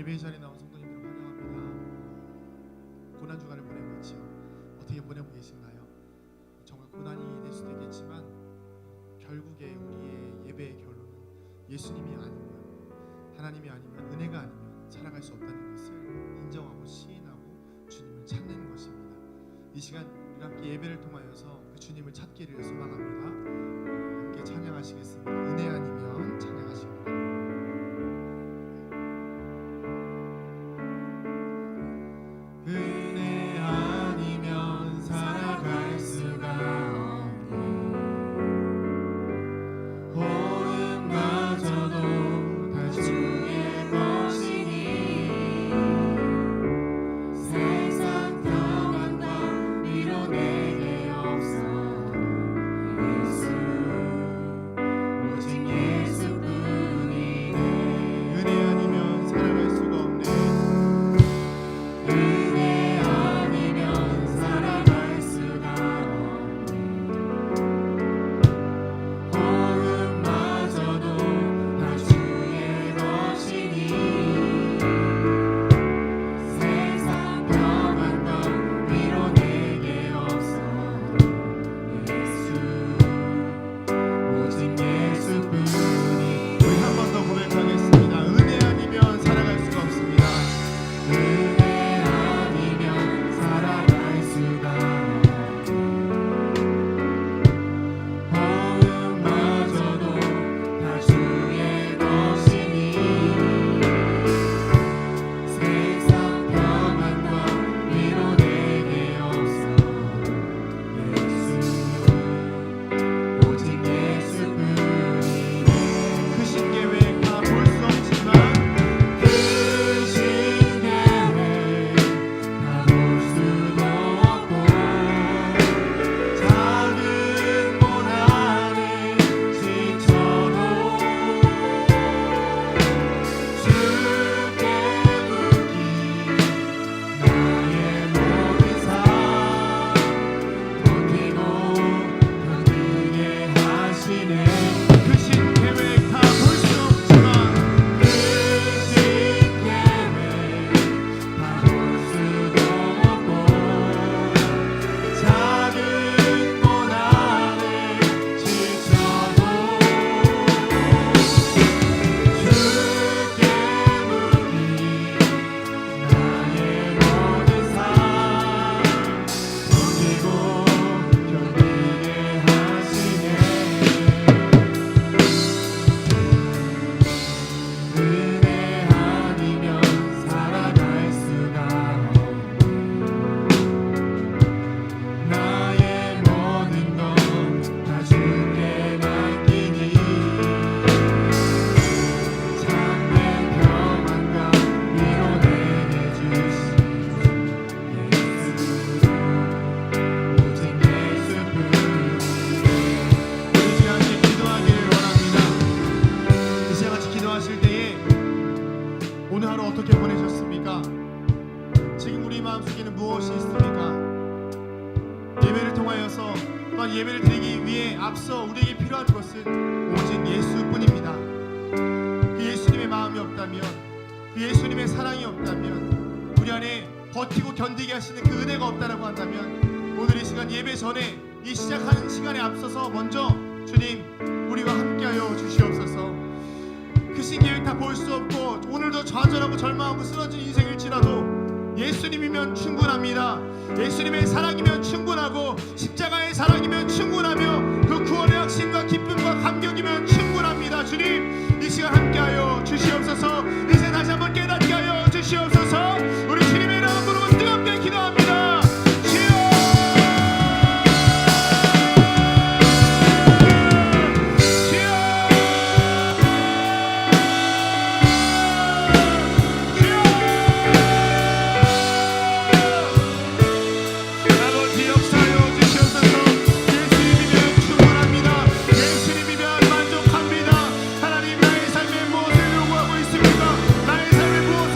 예배 자리에 나온 성도님들을 환영합니다. 고난주간을 보내고 있지요. 어떻게 보내고 계신가요? 정말 고난이 될 수도 있겠지만 결국에 우리의 예배의 결론은 예수님이 아니면, 하나님이 아니면, 은혜가 아니면 살아갈 수 없다는 것을 인정하고 시인하고 주님을 찾는 것입니다. 이 시간 우리가 함께 예배를 통하여서 그 주님을 찾기를 소망합니다. 함께 찬양하시겠습니다. 은혜 아니면 찬양하십니다. 은혜 아니면 살아갈 수가 없네. 호흡마저도 다 주의 것이니 세상 평안과 위로 내게 없어. 예수 오직 예수뿐이네. 은혜 아니면 살아갈 수가 없네. 은혜 아니면 살아갈 수가 없네. 호흡마저도 다 주의 것이니 세상 평안과 위로 내게 없어. 예수 오직 예수뿐이. 우리 한 번 더 고백하겠습니다. 은혜 아니면 살아갈 수가 없습니다. 은혜 아니면 살아갈 수가 없네. 호흡마저도 다 주의 것이니 세상 평안과 위로 내게 없어. 예수 오직 예수뿐이네. 크신 계획 다 볼 수 없지만 크신 계획 다 볼 수도 없고 작은 고난에 지쳐도 주께 묻기 나의 모든 삶 버티고 견디게 하시네. 크신 계획 다 볼 수 없지만 크신 계획 다 볼 수도 없고 작은 고난에 지쳐도 주께 묻기 나의 모든 삶 버티고 견디게 하시네. 은혜 아니면 살아갈 수가 없네. 나의 모든 것 다 주께 맡기니 참된 평안과 위로 내게 주시니 예수 오직 예수뿐이네. 이 시간 같이 기도하기를 원합니다. 이 시간 같이 기도하실 때에 오늘 하루 어떻게 보내셨습니까? 지금 우리 마음속에는 무엇이 있습니까? 예배를 통하여서 또한 예배를 드리기 위해 앞서 우리에게 필요한 것은 오직 예수뿐입니다. 그 예수님의 마음이 없다면, 그 예수님의 사랑이 없다면, 우리 안에 버티고 견디게 하시는 그 은혜가 없다라고 한다면 오늘 이 시간 예배 전에 이 시작하는 시간에 앞서서 먼저 주님 우리와 함께하여 주시옵소서. 크신 계획 다 볼 수 없고 오늘도 좌절하고 절망하고 쓰러진 인생일지라도 예수님이면 충분합니다. 예수님의 사랑이면 충분하고 십자가의 사랑이면 충분하며 그 구원의 확신과 기쁨과 감격이면 충분합니다. 주님 이 시간 함께하여 주시옵소서. 이제 다시 한번 깨닫게 하여 주시옵소서. 우리 주님의 이름으로 뜨겁게 기도합니다. 아버지 역사하여 주시옵소서. 예수님이면 충분합니다. 예수님이면 만족합니다. 하나님 나의 삶에 무엇을 요구하고 있습니까? 나의 삶에 무엇을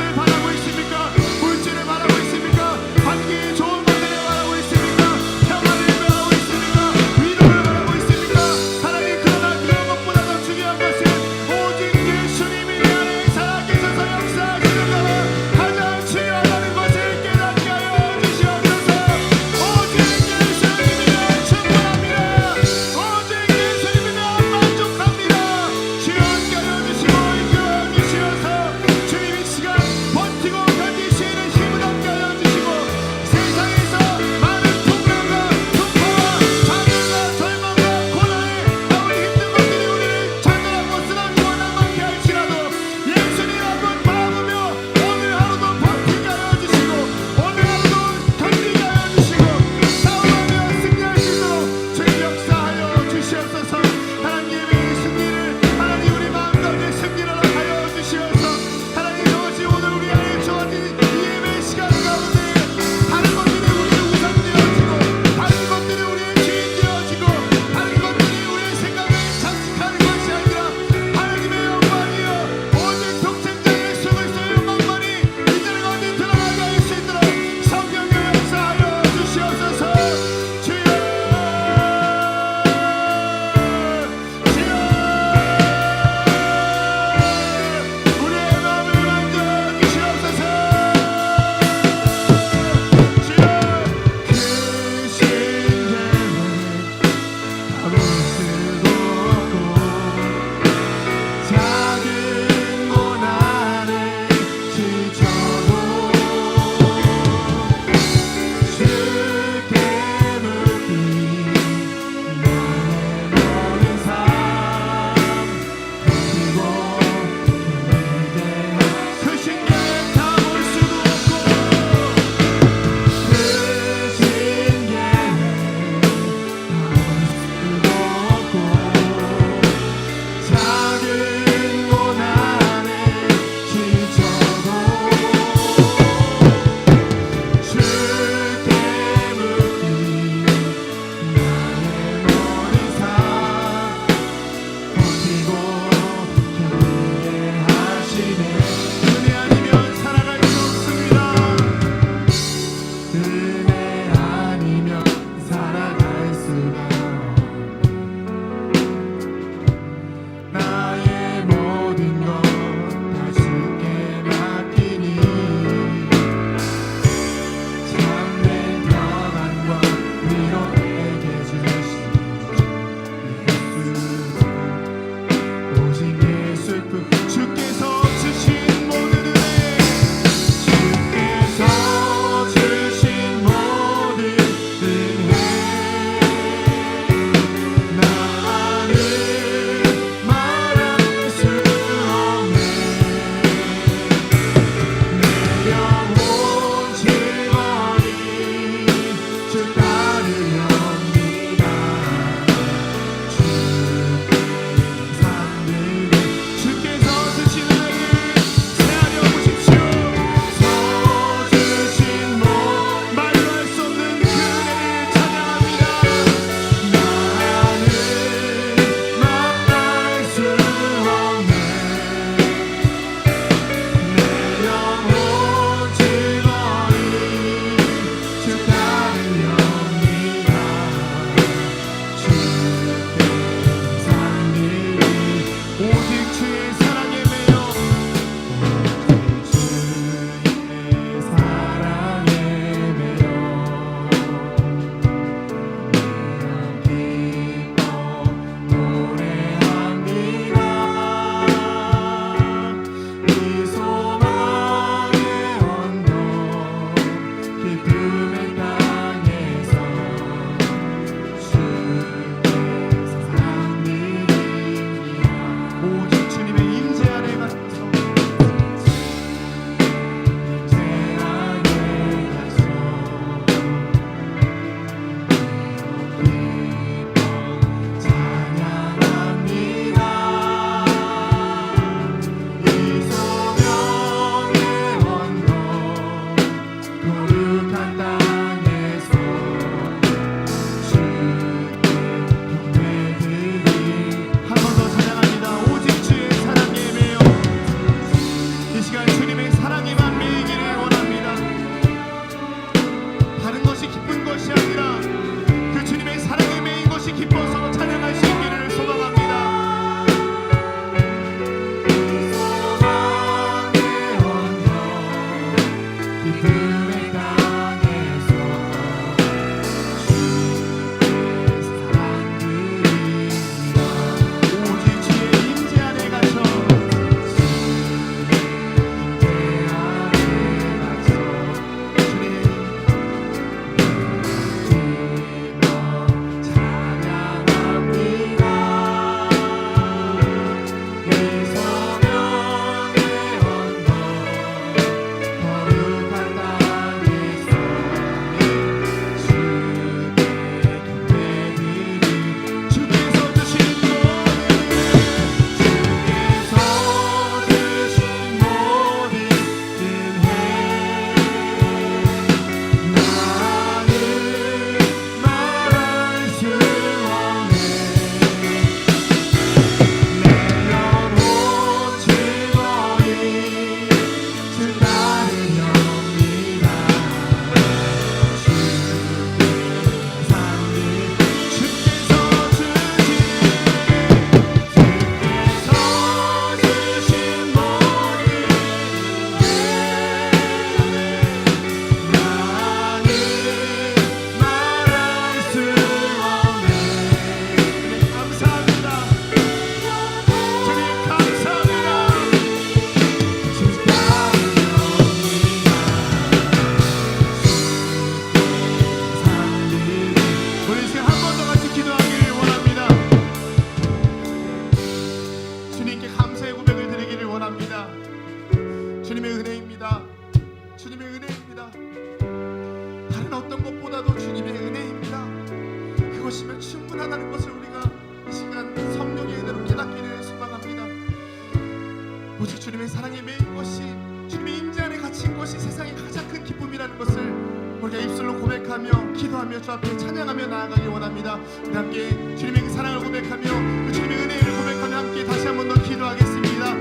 오직 주님의 사랑에 매인 것이, 주님의 임재 안에 갇힌 것이 세상의 가장 큰 기쁨이라는 것을 우리가 입술로 고백하며 기도하며 주 앞에 찬양하며 나아가기 원합니다. 우리 함께 주님의 그 사랑을 고백하며 그 주님의 은혜를 고백하며 함께 다시 한 번 더 기도하겠습니다.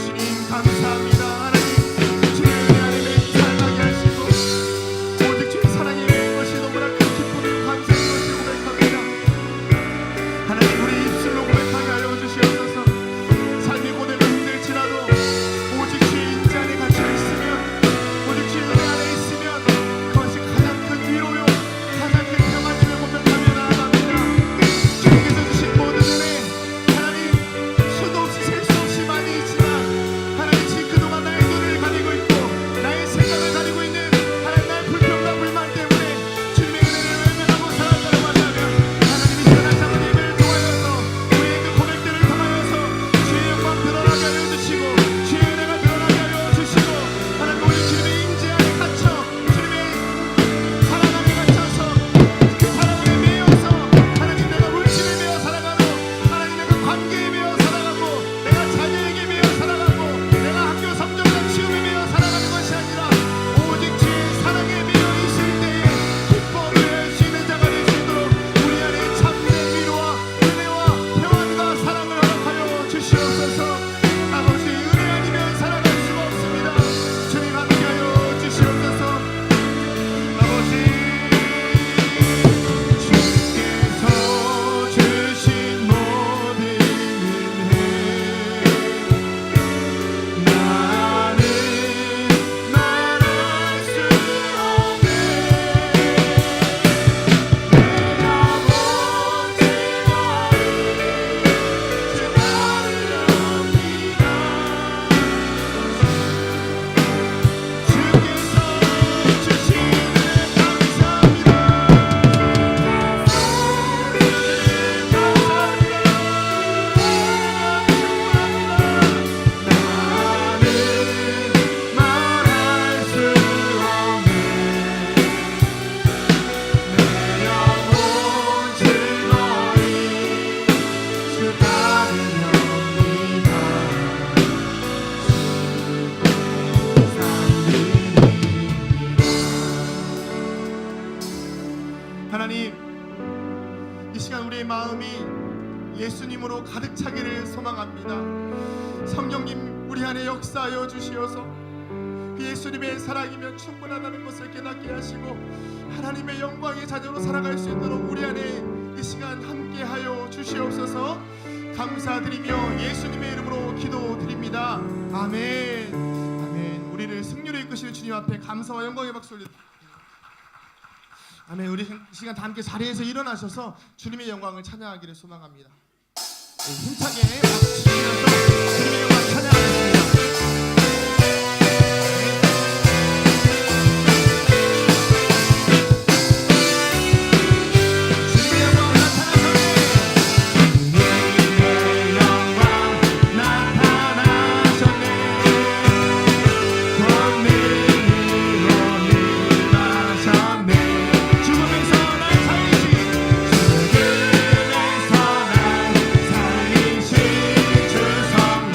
주님 감사합니다. 하나님, 주님의 은혜 안에 매인 살아가게 하시고 오직 주의 사랑에 매인 것이 너무나 큰 기쁨이고 감사인 것을 고백합니다. 하나님, 우리 입술로 고백하게 하여 주시옵소서. 삶의 고뇌가 힘들지라도 오직 주의 임재 안에 갇혀 있으면, 오직 주의 은혜 안에 있으면 그것이 가장 큰 위로요, 가장 큰 평안임을 고백하며 나아갑니다. 주님께서 주신 모든 은혜, 하나님 수도 없이 셀 수 없이 많이 있지만 하나님 지금 그동안 나의 눈을 가리고 있고 나의 생각을 가리고 있는 하나님 나의 불평과 불만 때문에 주님의 은혜를 외면하고 살았다고 한다면 하나님이 다시 한번 예배를 통하여서 우리의 그 고백들을 통하여서 주의 영광 드러나게 하여 주시고 주의 은혜가 드러나게 하여 주시고 하나님 우리 주님의 임재 안에 갇혀 주님의 사랑 안에 갇혀서 그 사랑 안에 매여서 하나님 내가 물질에 매여 살아가고 하나님 내가 관계에 매여 살아가고 내가 자녀에게 매여 살아가고 내가 학교 성적과 시험에 매여 살아가는 것이 아니라 오직 주의 사랑에 매여 있을 때에 기뻐하게 할 수 있는 자가 될 수 있도록 우리 안에 참된 위로와 은혜와 평안과 사랑을 허락하여 주시옵소서. 아버지, 은혜 아니면 살아갈 수가 없습니다. 주님 함께하여 주시옵소서. 아버지, 주께서 주신 모든 은혜 나는 말할 수 없네. 내가 본 하나님, 이 시간 우리의 마음이 예수님으로 가득 차기를 소망합니다. 성령님, 우리 안에 역사하여 주시어서 그 예수님의 사랑이면 충분하다는 것을 깨닫게 하시고 하나님의 영광의 자녀로 살아갈 수 있도록 우리 안에 이 시간 함께하여 주시옵소서. 감사드리며 예수님의 이름으로 기도드립니다. 아멘. 아멘. 우리를 승리로 이끄시는 주님 앞에 감사와 영광의 박수 올립니다. 아멘. 우리 이 시간 다 함께 자리에서 일어나셔서 주님의 영광을 찬양하기를 소망합니다. 힘차게 박수 치면서 주님의 영광 찬양하겠습니다. 죽음에서 날 살리신 주 성령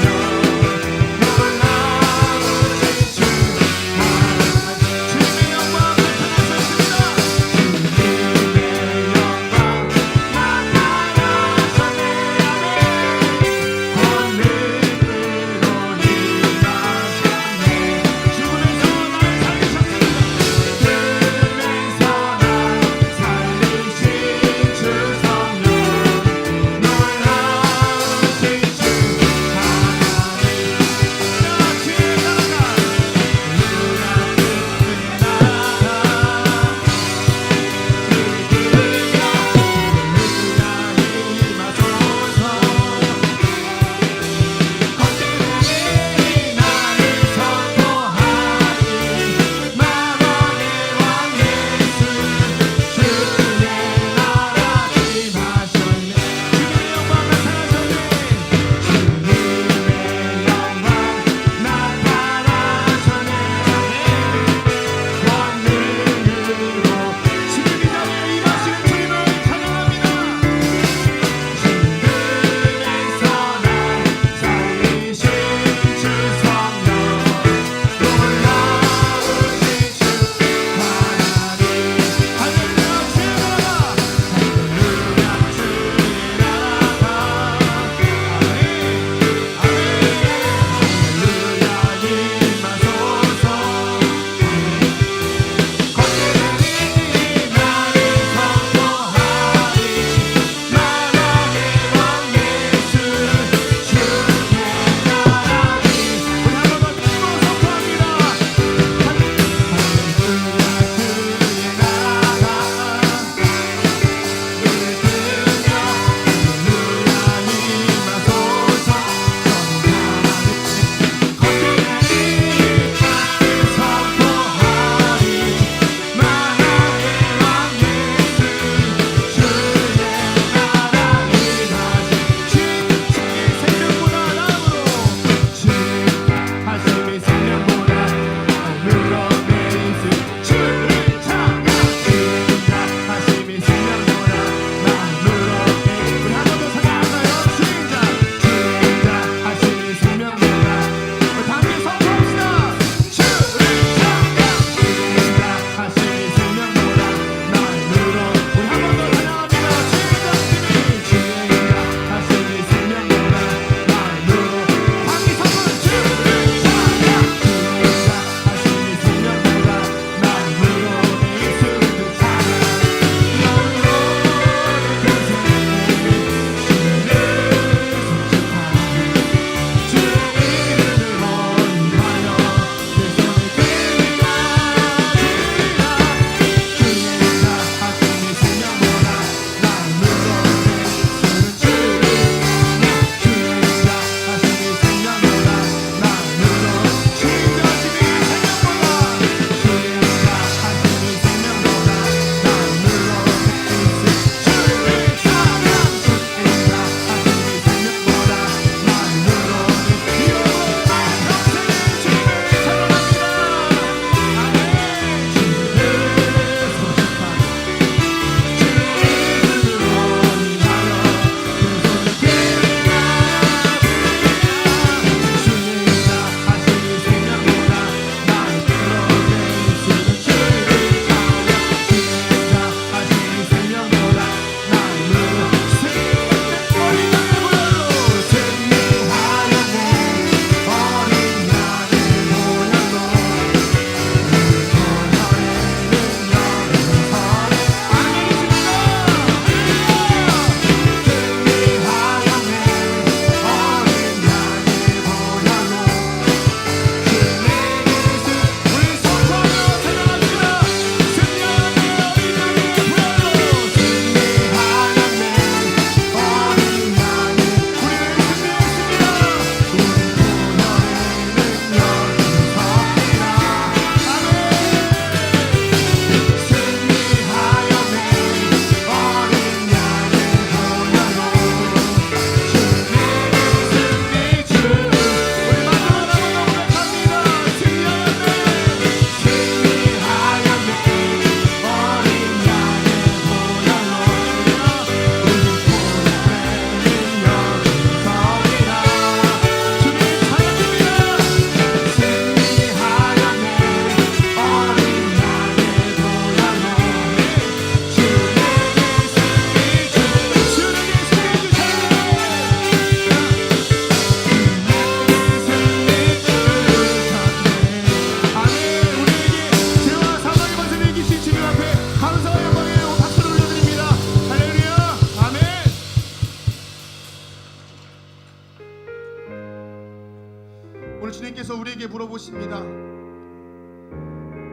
오늘 주님께서 우리에게 물어보십니다.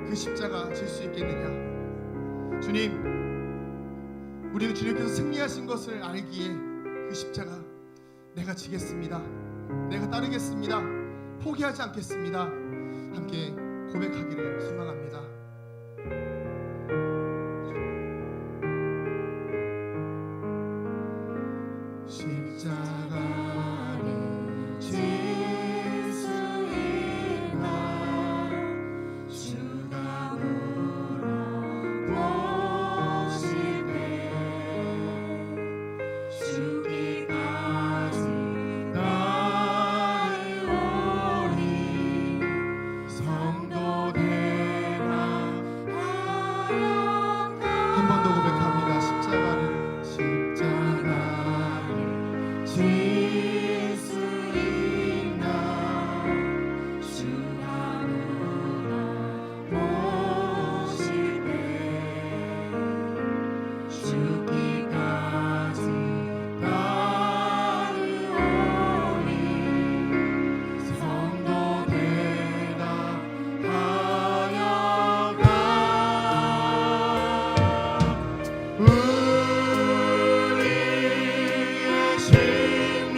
그 십자가 질 수 있겠느냐? 주님, 우리는 주님께서 승리하신 것을 알기에 그 십자가 내가 지겠습니다. 내가 따르겠습니다. 포기하지 않겠습니다. 함께 고백하기를 소망합니다. 십자가를 질 수 있나? 주가 물어보시네. 죽기까지 따르오리. 성도 되라 하였다. 한 번 더 고백합니다. 십자가를 질 수 있나? 주가 물어보시네. 죽기까지 따르오리. 성도 되라 하여가. 우리의 심령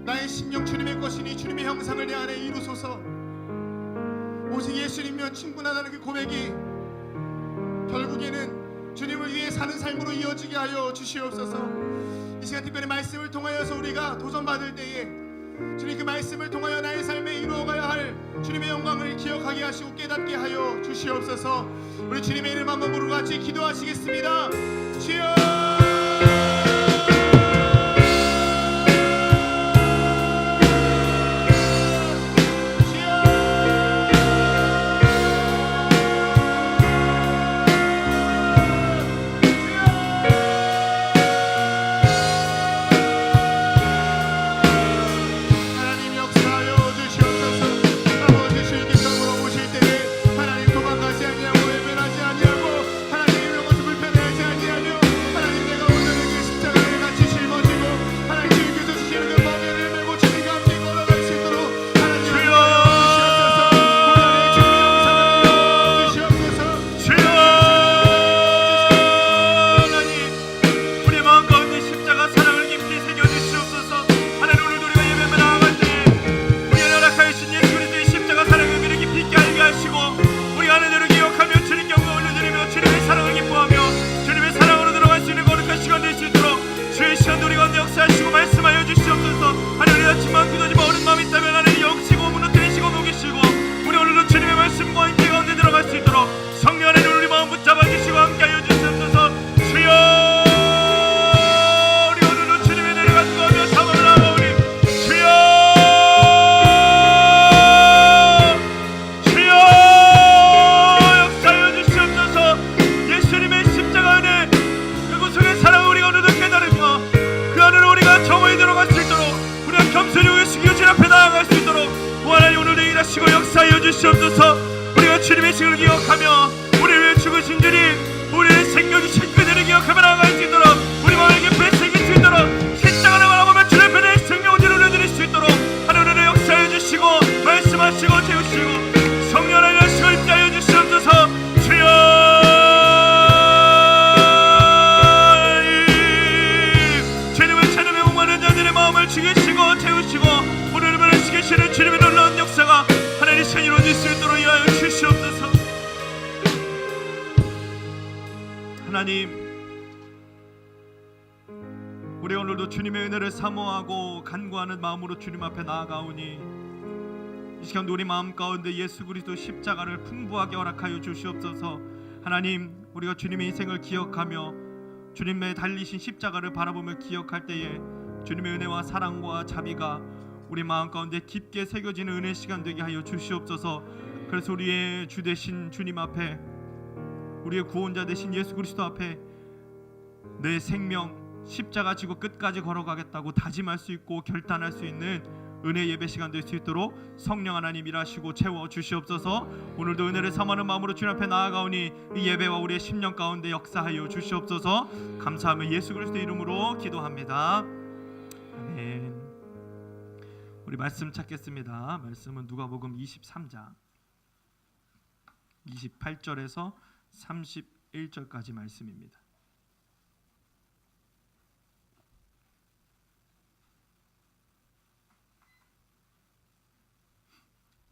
나의 심령 주님의 것이니 주님의 형상을 내 안에 이루소서. 오직 예수님이면 충분하다는 그 고백이 결국에는 주님을 위해 사는 삶으로 이어지게 하여 주시옵소서. 이 시간 특별히 말씀을 통하여서 우리가 도전받을 때에 주님 그 말씀을 통하여 나의 삶에 이루어가야 할 주님의 영광을 기억하게 하시고 깨닫게 하여 주시옵소서. 우리 주님의 이름 한번 부르고 같이 기도하시겠습니다. 주여 역사하여 주시옵소서. 우리가 주님의 신을 기억하며 우리를 위해 죽으신 주님, 우리의 생명 주신 그들을 기억하며 나아갈 수 있도록 우리 마음의 깊이 새길 수 있도록 십자가를 바라보며 주님 편에 생명을 올려드릴 수 있도록 하나님의 역사해 주시고 말씀하시고 재우시고 성령 하나님의 하시고 임재하여 주시옵소서. 주여 주님의 찬양에 목마른 자들의 마음을 죽이시고 재우시고 오늘을 변화시키시는 주님의 놀라운 역사가 하나님 신 이루어질 수 있도록 이하여 주시옵소서. 하나님, 우리 오늘도 주님의 은혜를 사모하고 간구하는 마음으로 주님 앞에 나아가오니 이 시간도 우리 마음 가운데 예수 그리스도 십자가를 풍부하게 허락하여 주시옵소서. 하나님, 우리가 주님의 인생을 기억하며 주님의 달리신 십자가를 바라보며 기억할 때에 주님의 은혜와 사랑과 자비가 우리 마음 가운데 깊게 새겨지는 은혜 시간 되게 하여 주시옵소서. 그래서 우리의 주 되신 주님 앞에, 우리의 구원자 되신 예수 그리스도 앞에 내 생명 십자가 지고 끝까지 걸어가겠다고 다짐할 수 있고 결단할 수 있는 은혜 예배 시간 될 수 있도록 성령 하나님 일하시고 채워 주시옵소서. 오늘도 은혜를 삼하는 마음으로 주님 앞에 나아가오니 이 예배와 우리의 심령 가운데 역사하여 주시옵소서. 감사하며 예수 그리스도의 이름으로 기도합니다. 아멘. 우리 말씀 찾겠습니다. 말씀은 누가복음 23장 28절에서 31절까지 말씀입니다.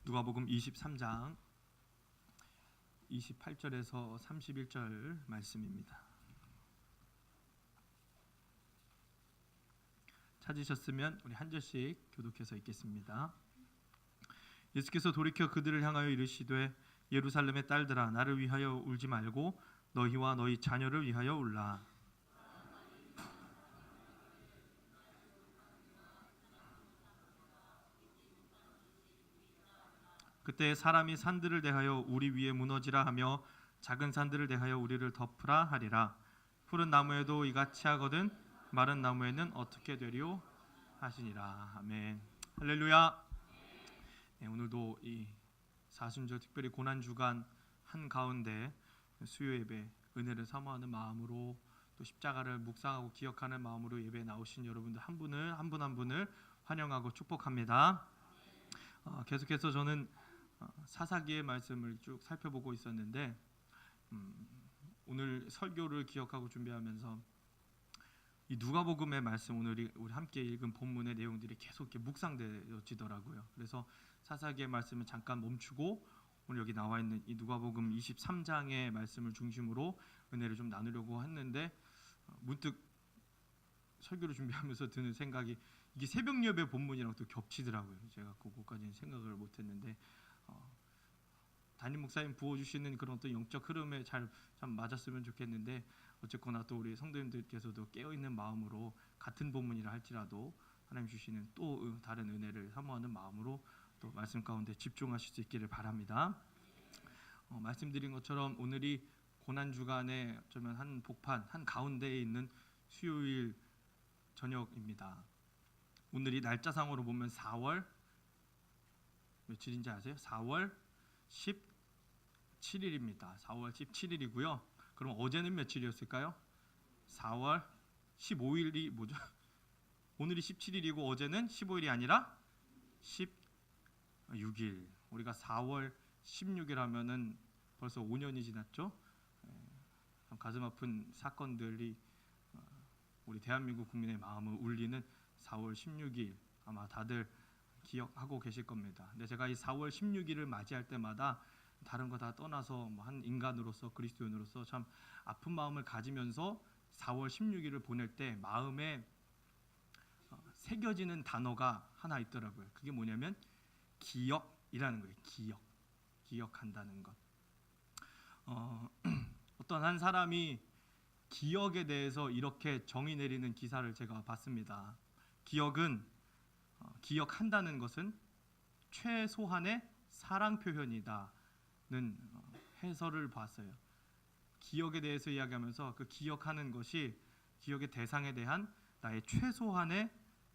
누가복음 23장 28절에서 31절 말씀입니다. 찾으셨으면 우리 한 절씩 교독해서 읽겠습니다. 예수께서 돌이켜 그들을 향하여 이르시되 예루살렘의 딸들아, 나를 위하여 울지 말고 너희와 너희 자녀를 위하여 울라. 그때 사람이 산들을 대하여 우리 위에 무너지라 하며 작은 산들을 대하여 우리를 덮으라 하리라. 푸른 나무에도 이같이 하거든 마른 나무에는 어떻게 되리오 하시니라. 아멘. 할렐루야. 네, 오늘도 이 사순절 특별히 고난주간 한가운데 수요 예배 은혜를 사모하는 마음으로 또 십자가를 묵상하고 기억하는 마음으로 예배에 나오신 여러분들 한 분을 한 분을 환영하고 축복합니다. 계속해서 저는 사사기의 말씀을 쭉 살펴보고 있었는데 오늘 설교를 기억하고 준비하면서 이 누가복음의 말씀 오늘 우리 함께 읽은 본문의 내용들이 계속 이렇게 묵상되어지더라고요. 그래서 사사기의 말씀을 잠깐 멈추고 오늘 여기 나와 있는 이 누가복음 23장의 말씀을 중심으로 은혜를 좀 나누려고 했는데 문득 설교를 준비하면서 드는 생각이 이게 새벽 예배 본문이랑 또 겹치더라고요. 제가 그거까지는 생각을 못했는데 담임 목사님 부어주시는 그런 또 영적 흐름에 참 맞았으면 좋겠는데 어쨌거나 또 우리 성도님들께서도 깨어있는 마음으로 같은 본문이라 할지라도 하나님 주시는 또 다른 은혜를 사모하는 마음으로 또 말씀 가운데 집중하실 수 있기를 바랍니다. 말씀드린 것처럼 오늘이 고난주간의 어쩌면 한 복판 한 가운데에 있는 수요일 저녁입니다. 오늘이 날짜상으로 보면 4월 며칠인지 아세요? 4월 17일입니다. 4월 17일이고요. 그럼 어제는 며칠이었을까요? 4월 15일이 뭐죠? 오늘이 17일이고 어제는 15일이 아니라 16일. 우리가 4월 16일 하면은 벌써 5년이 지났죠. 참 가슴 아픈 사건들이 우리 대한민국 국민의 마음을 울리는 4월 16일 아마 다들 기억하고 계실 겁니다. 근데 제가 이 4월 16일을 맞이할 때마다 다른 거 다 떠나서 한 인간으로서 그리스도인으로서 참 아픈 마음을 가지면서 4월 16일을 보낼 때 마음에 새겨지는 단어가 하나 있더라고요. 그게 뭐냐면 기억이라는 거예요. 기억한다는 것. 어떤 한 사람이 기억에 대해서 이렇게 정의 내리는 기사를 제가 봤습니다. 기억한다는 것은 최소한의 사랑 표현이다는 해설을 봤어요. 기억에 대해서 이야기하면서 그 기억하는 것이 기억의 대상에 대한 나의 최소한의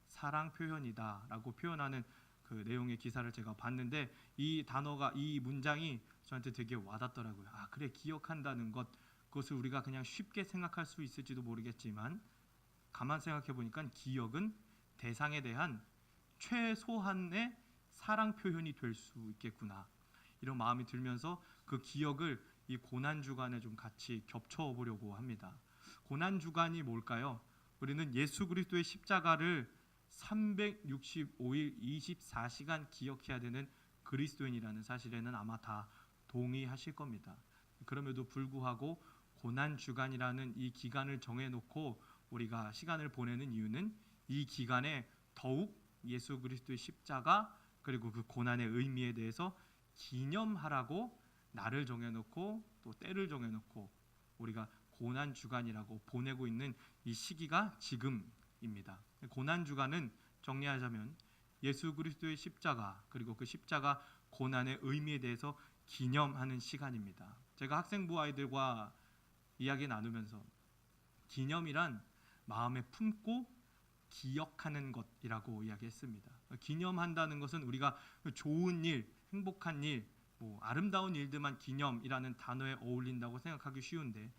사랑 표현이다라고 표현하는 그 내용의 기사를 제가 봤는데 이 단어가 이 문장이 저한테 되게 와닿더라고요. 아 그래 기억한다는 것 그것을 우리가 그냥 쉽게 생각할 수 있을지도 모르겠지만 가만 생각해 보니까 기억은 대상에 대한 최소한의 사랑 표현이 될 수 있겠구나 이런 마음이 들면서 그 기억을 이 고난 주간에 좀 같이 겹쳐 보려고 합니다. 고난 주간이 뭘까요? 우리는 예수 그리스도의 십자가를 365일 24시간 기억해야 되는 그리스도인이라는 사실에는 아마 다 동의하실 겁니다. 그럼에도 불구하고 고난 주간이라는 이 기간을 정해놓고 우리가 시간을 보내는 이유는 이 기간에 더욱 예수 그리스도의 십자가 그리고 그 고난의 의미에 대해서 기념하라고 날을 정해놓고 또 때를 정해놓고 우리가 고난 주간이라고 보내고 있는 이 시기가 지금입니다. 고난 주간은 정리하자면 예수 그리스도의 십자가 그리고 그 십자가 고난의 의미에 대해서 기념하는 시간입니다. 제가 학생부 아이들과 이야기 나누면서 기념이란 마음에 품고 기억하는 것이라고 이야기했습니다. 기념한다는 것은 우리가 좋은 일, 행복한 일, 아름다운 일들만 기념이라는 단어에 어울린다고 생각하기 쉬운데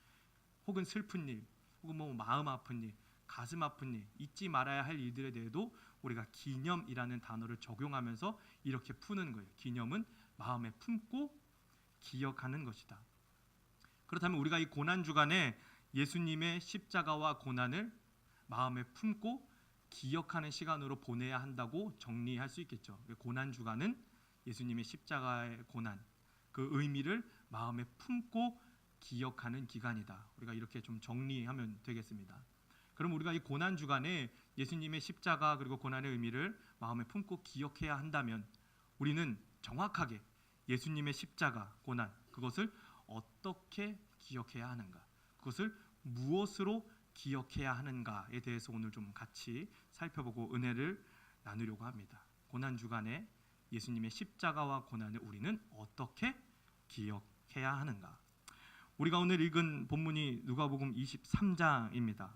혹은 슬픈 일, 혹은 마음 아픈 일, 가슴 아픈 일, 잊지 말아야 할 일들에 대해도 우리가 기념이라는 단어를 적용하면서 이렇게 푸는 거예요. 기념은 마음에 품고 기억하는 것이다. 그렇다면 우리가 이 고난 주간에 예수님의 십자가와 고난을 마음에 품고 기억하는 시간으로 보내야 한다고 정리할 수 있겠죠. 고난 주간은 예수님의 십자가의 고난, 그 의미를 마음에 품고 기억하는 기간이다. 우리가 이렇게 좀 정리하면 되겠습니다. 그럼 우리가 이 고난 주간에 예수님의 십자가 그리고 고난의 의미를 마음에 품고 기억해야 한다면 우리는 정확하게 예수님의 십자가, 고난 그것을 어떻게 기억해야 하는가? 그것을 무엇으로 기억해야 하는가에 대해서 오늘 좀 같이 살펴보고 은혜를 나누려고 합니다. 고난 주간에 예수님의 십자가와 고난을 우리는 어떻게 기억해야 하는가? 우리가 오늘 읽은 본문이 누가복음 23장입니다.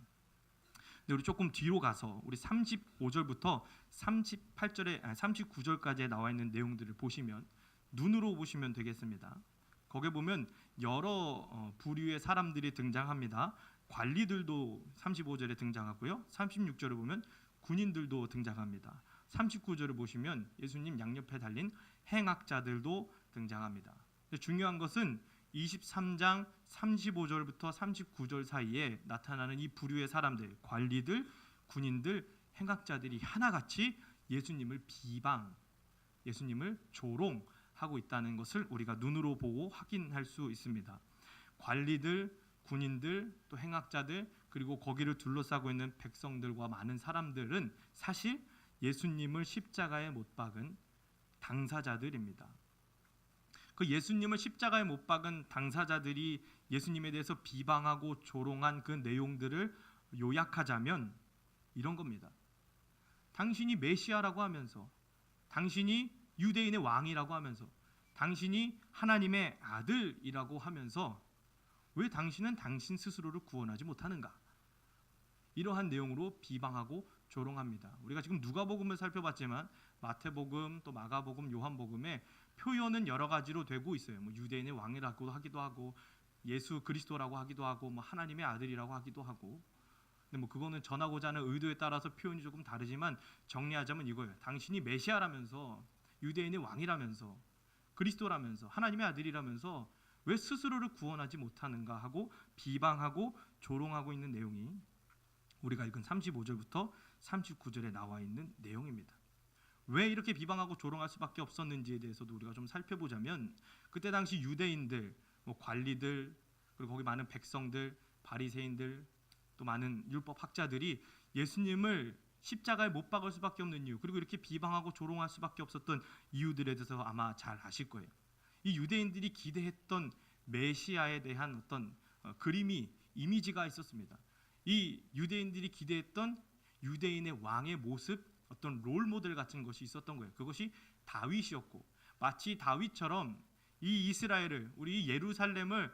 근데 우리 조금 뒤로 가서 우리 35절부터 39절까지 나와 있는 내용들을 보시면 눈으로 보시면 되겠습니다. 거기에 보면 여러 부류의 사람들이 등장합니다. 관리들도 35절에 등장하고요. 36절을 보면 군인들도 등장합니다. 39절을 보시면 예수님 양옆에 달린 행악자들도 등장합니다. 중요한 것은 23장 35절부터 39절 사이에 나타나는 이 부류의 사람들, 관리들, 군인들, 행악자들이 하나같이 예수님을 비방, 예수님을 조롱하고 있다는 것을 우리가 눈으로 보고 확인할 수 있습니다. 관리들, 군인들, 또 행악자들, 그리고 거기를 둘러싸고 있는 백성들과 많은 사람들은 사실 예수님을 십자가에 못 박은 당사자들입니다. 그 예수님을 십자가에 못 박은 당사자들이 예수님에 대해서 비방하고 조롱한 그 내용들을 요약하자면 이런 겁니다. 당신이 메시아라고 하면서, 당신이 유대인의 왕이라고 하면서, 당신이 하나님의 아들이라고 하면서 왜 당신은 당신 스스로를 구원하지 못하는가? 이러한 내용으로 비방하고 조롱합니다. 우리가 지금 누가복음을 살펴봤지만 마태복음, 또 마가복음, 요한복음에 표현은 여러 가지로 되고 있어요. 뭐 유대인의 왕이라고 하기도 하고, 예수 그리스도라고 하기도 하고, 뭐 하나님의 아들이라고 하기도 하고. 근데 뭐 그거는 전하고자 하는 의도에 따라서 표현이 조금 다르지만 정리하자면 이거예요. 당신이 메시아라면서, 유대인의 왕이라면서, 그리스도라면서, 하나님의 아들이라면서 왜 스스로를 구원하지 못하는가 하고 비방하고 조롱하고 있는 내용이 우리가 읽은 35절부터 39절에 나와 있는 내용입니다. 왜 이렇게 비방하고 조롱할 수밖에 없었는지에 대해서도 우리가 좀 살펴보자면, 그때 당시 유대인들, 뭐 관리들, 그리고 거기 많은 백성들, 바리새인들, 또 많은 율법 학자들이 예수님을 십자가에 못 박을 수밖에 없는 이유, 그리고 이렇게 비방하고 조롱할 수밖에 없었던 이유들에 대해서 아마 잘 아실 거예요. 이 유대인들이 기대했던 메시아에 대한 어떤 그림이, 이미지가 있었습니다. 이 유대인들이 기대했던 유대인의 왕의 모습, 어떤 롤 모델 같은 것이 있었던 거예요. 그것이 다윗이었고, 마치 다윗처럼 이 이스라엘을, 우리 예루살렘을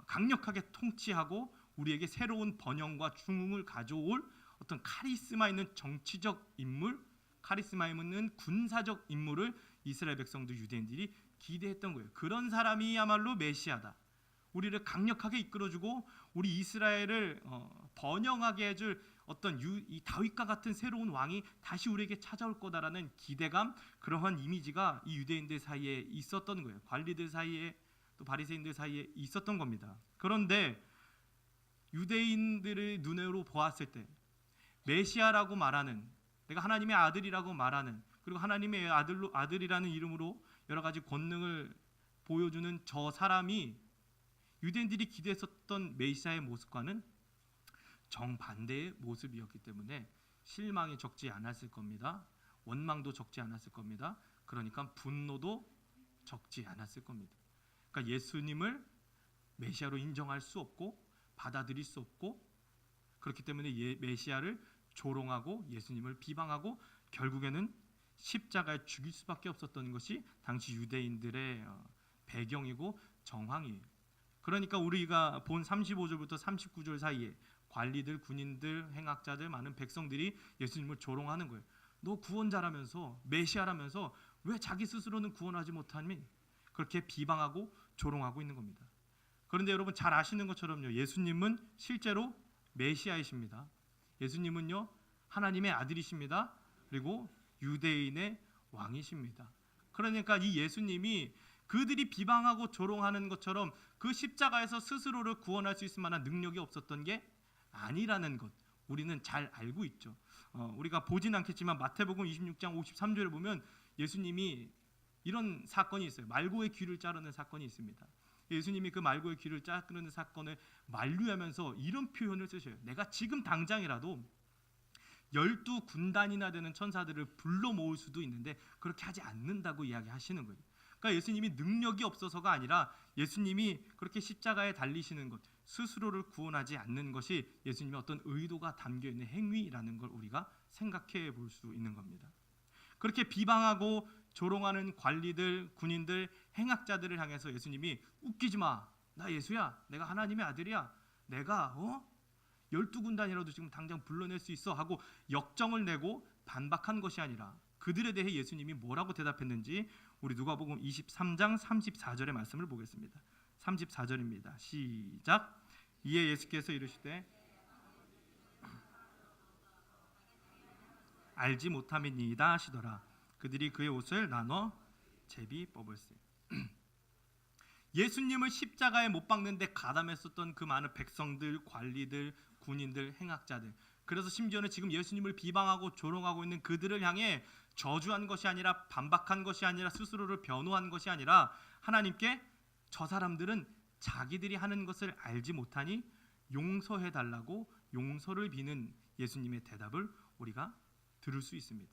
강력하게 통치하고 우리에게 새로운 번영과 중흥을 가져올 어떤 카리스마 있는 정치적 인물, 카리스마 있는 군사적 인물을 이스라엘 백성들, 유대인들이 기대했던 거예요. 그런 사람이야말로 메시아다. 우리를 강력하게 이끌어주고 우리 이스라엘을 번영하게 해줄 어떤 이 다윗과 같은 새로운 왕이 다시 우리에게 찾아올 거다라는 기대감, 그러한 이미지가 이 유대인들 사이에 있었던 거예요. 관리들 사이에, 또 바리새인들 사이에 있었던 겁니다. 그런데 유대인들의 눈으로 보았을 때 메시아라고 말하는, 내가 하나님의 아들이라고 말하는, 그리고 하나님의 아들이라는 이름으로 여러 가지 권능을 보여주는 저 사람이 유대인들이 기대했었던 메시아의 모습과는 정반대의 모습이었기 때문에 실망이 적지 않았을 겁니다. 원망도 적지 않았을 겁니다. 그러니까 분노도 적지 않았을 겁니다. 그러니까 예수님을 메시아로 인정할 수 없고 받아들일 수 없고, 그렇기 때문에 메시아를 조롱하고 예수님을 비방하고 결국에는 십자가에 죽일 수밖에 없었던 것이 당시 유대인들의 배경이고 정황이에요. 그러니까 우리가 본 35절부터 39절 사이에 관리들, 군인들, 행악자들, 많은 백성들이 예수님을 조롱하는 거예요. 너 구원자라면서, 메시아라면서 왜 자기 스스로는 구원하지 못하니? 그렇게 비방하고 조롱하고 있는 겁니다. 그런데 여러분 잘 아시는 것처럼요, 예수님은 실제로 메시아이십니다. 예수님은요 하나님의 아들이십니다. 그리고 유대인의 왕이십니다. 그러니까 이 예수님이 그들이 비방하고 조롱하는 것처럼 그 십자가에서 스스로를 구원할 수 있을 만한 능력이 없었던 게 아니라는 것, 우리는 잘 알고 있죠. 우리가 보진 않겠지만 마태복음 26장 53절을 보면 예수님이 이런 사건이 있어요. 말고의 귀를 자르는 사건이 있습니다. 예수님이 그 말고의 귀를 자르는 사건을 만류하면서 이런 표현을 쓰셔요. 내가 지금 당장이라도 12군단이나 되는 천사들을 불러 모을 수도 있는데 그렇게 하지 않는다고 이야기하시는 거예요. 그러니까 예수님이 능력이 없어서가 아니라 예수님이 그렇게 십자가에 달리시는 것, 스스로를 구원하지 않는 것이 예수님의 어떤 의도가 담겨있는 행위라는 걸 우리가 생각해 볼 수 있는 겁니다. 그렇게 비방하고 조롱하는 관리들, 군인들, 행악자들을 향해서 예수님이 웃기지 마, 나 예수야, 내가 하나님의 아들이야, 내가 12군단이라도 지금 당장 불러낼 수 있어 하고 역정을 내고 반박한 것이 아니라 그들에 대해 예수님이 뭐라고 대답했는지 우리 누가복음 23장 34절의 말씀을 보겠습니다. 34절입니다. 시작. 이에 예수께서 이르시되 알지 못함이니이다 하시더라. 그들이 그의 옷을 나눠 제비 뽑을세. 예수님을 십자가에 못 박는데 가담했었던 그 많은 백성들, 관리들, 군인들, 행악자들. 그래서 심지어는 지금 예수님을 비방하고 조롱하고 있는 그들을 향해 저주한 것이 아니라 반박한 것이 아니라 스스로를 변호한 것이 아니라 하나님께 저 사람들은 자기들이 하는 것을 알지 못하니 용서해 달라고 용서를 비는 예수님의 대답을 우리가 들을 수 있습니다.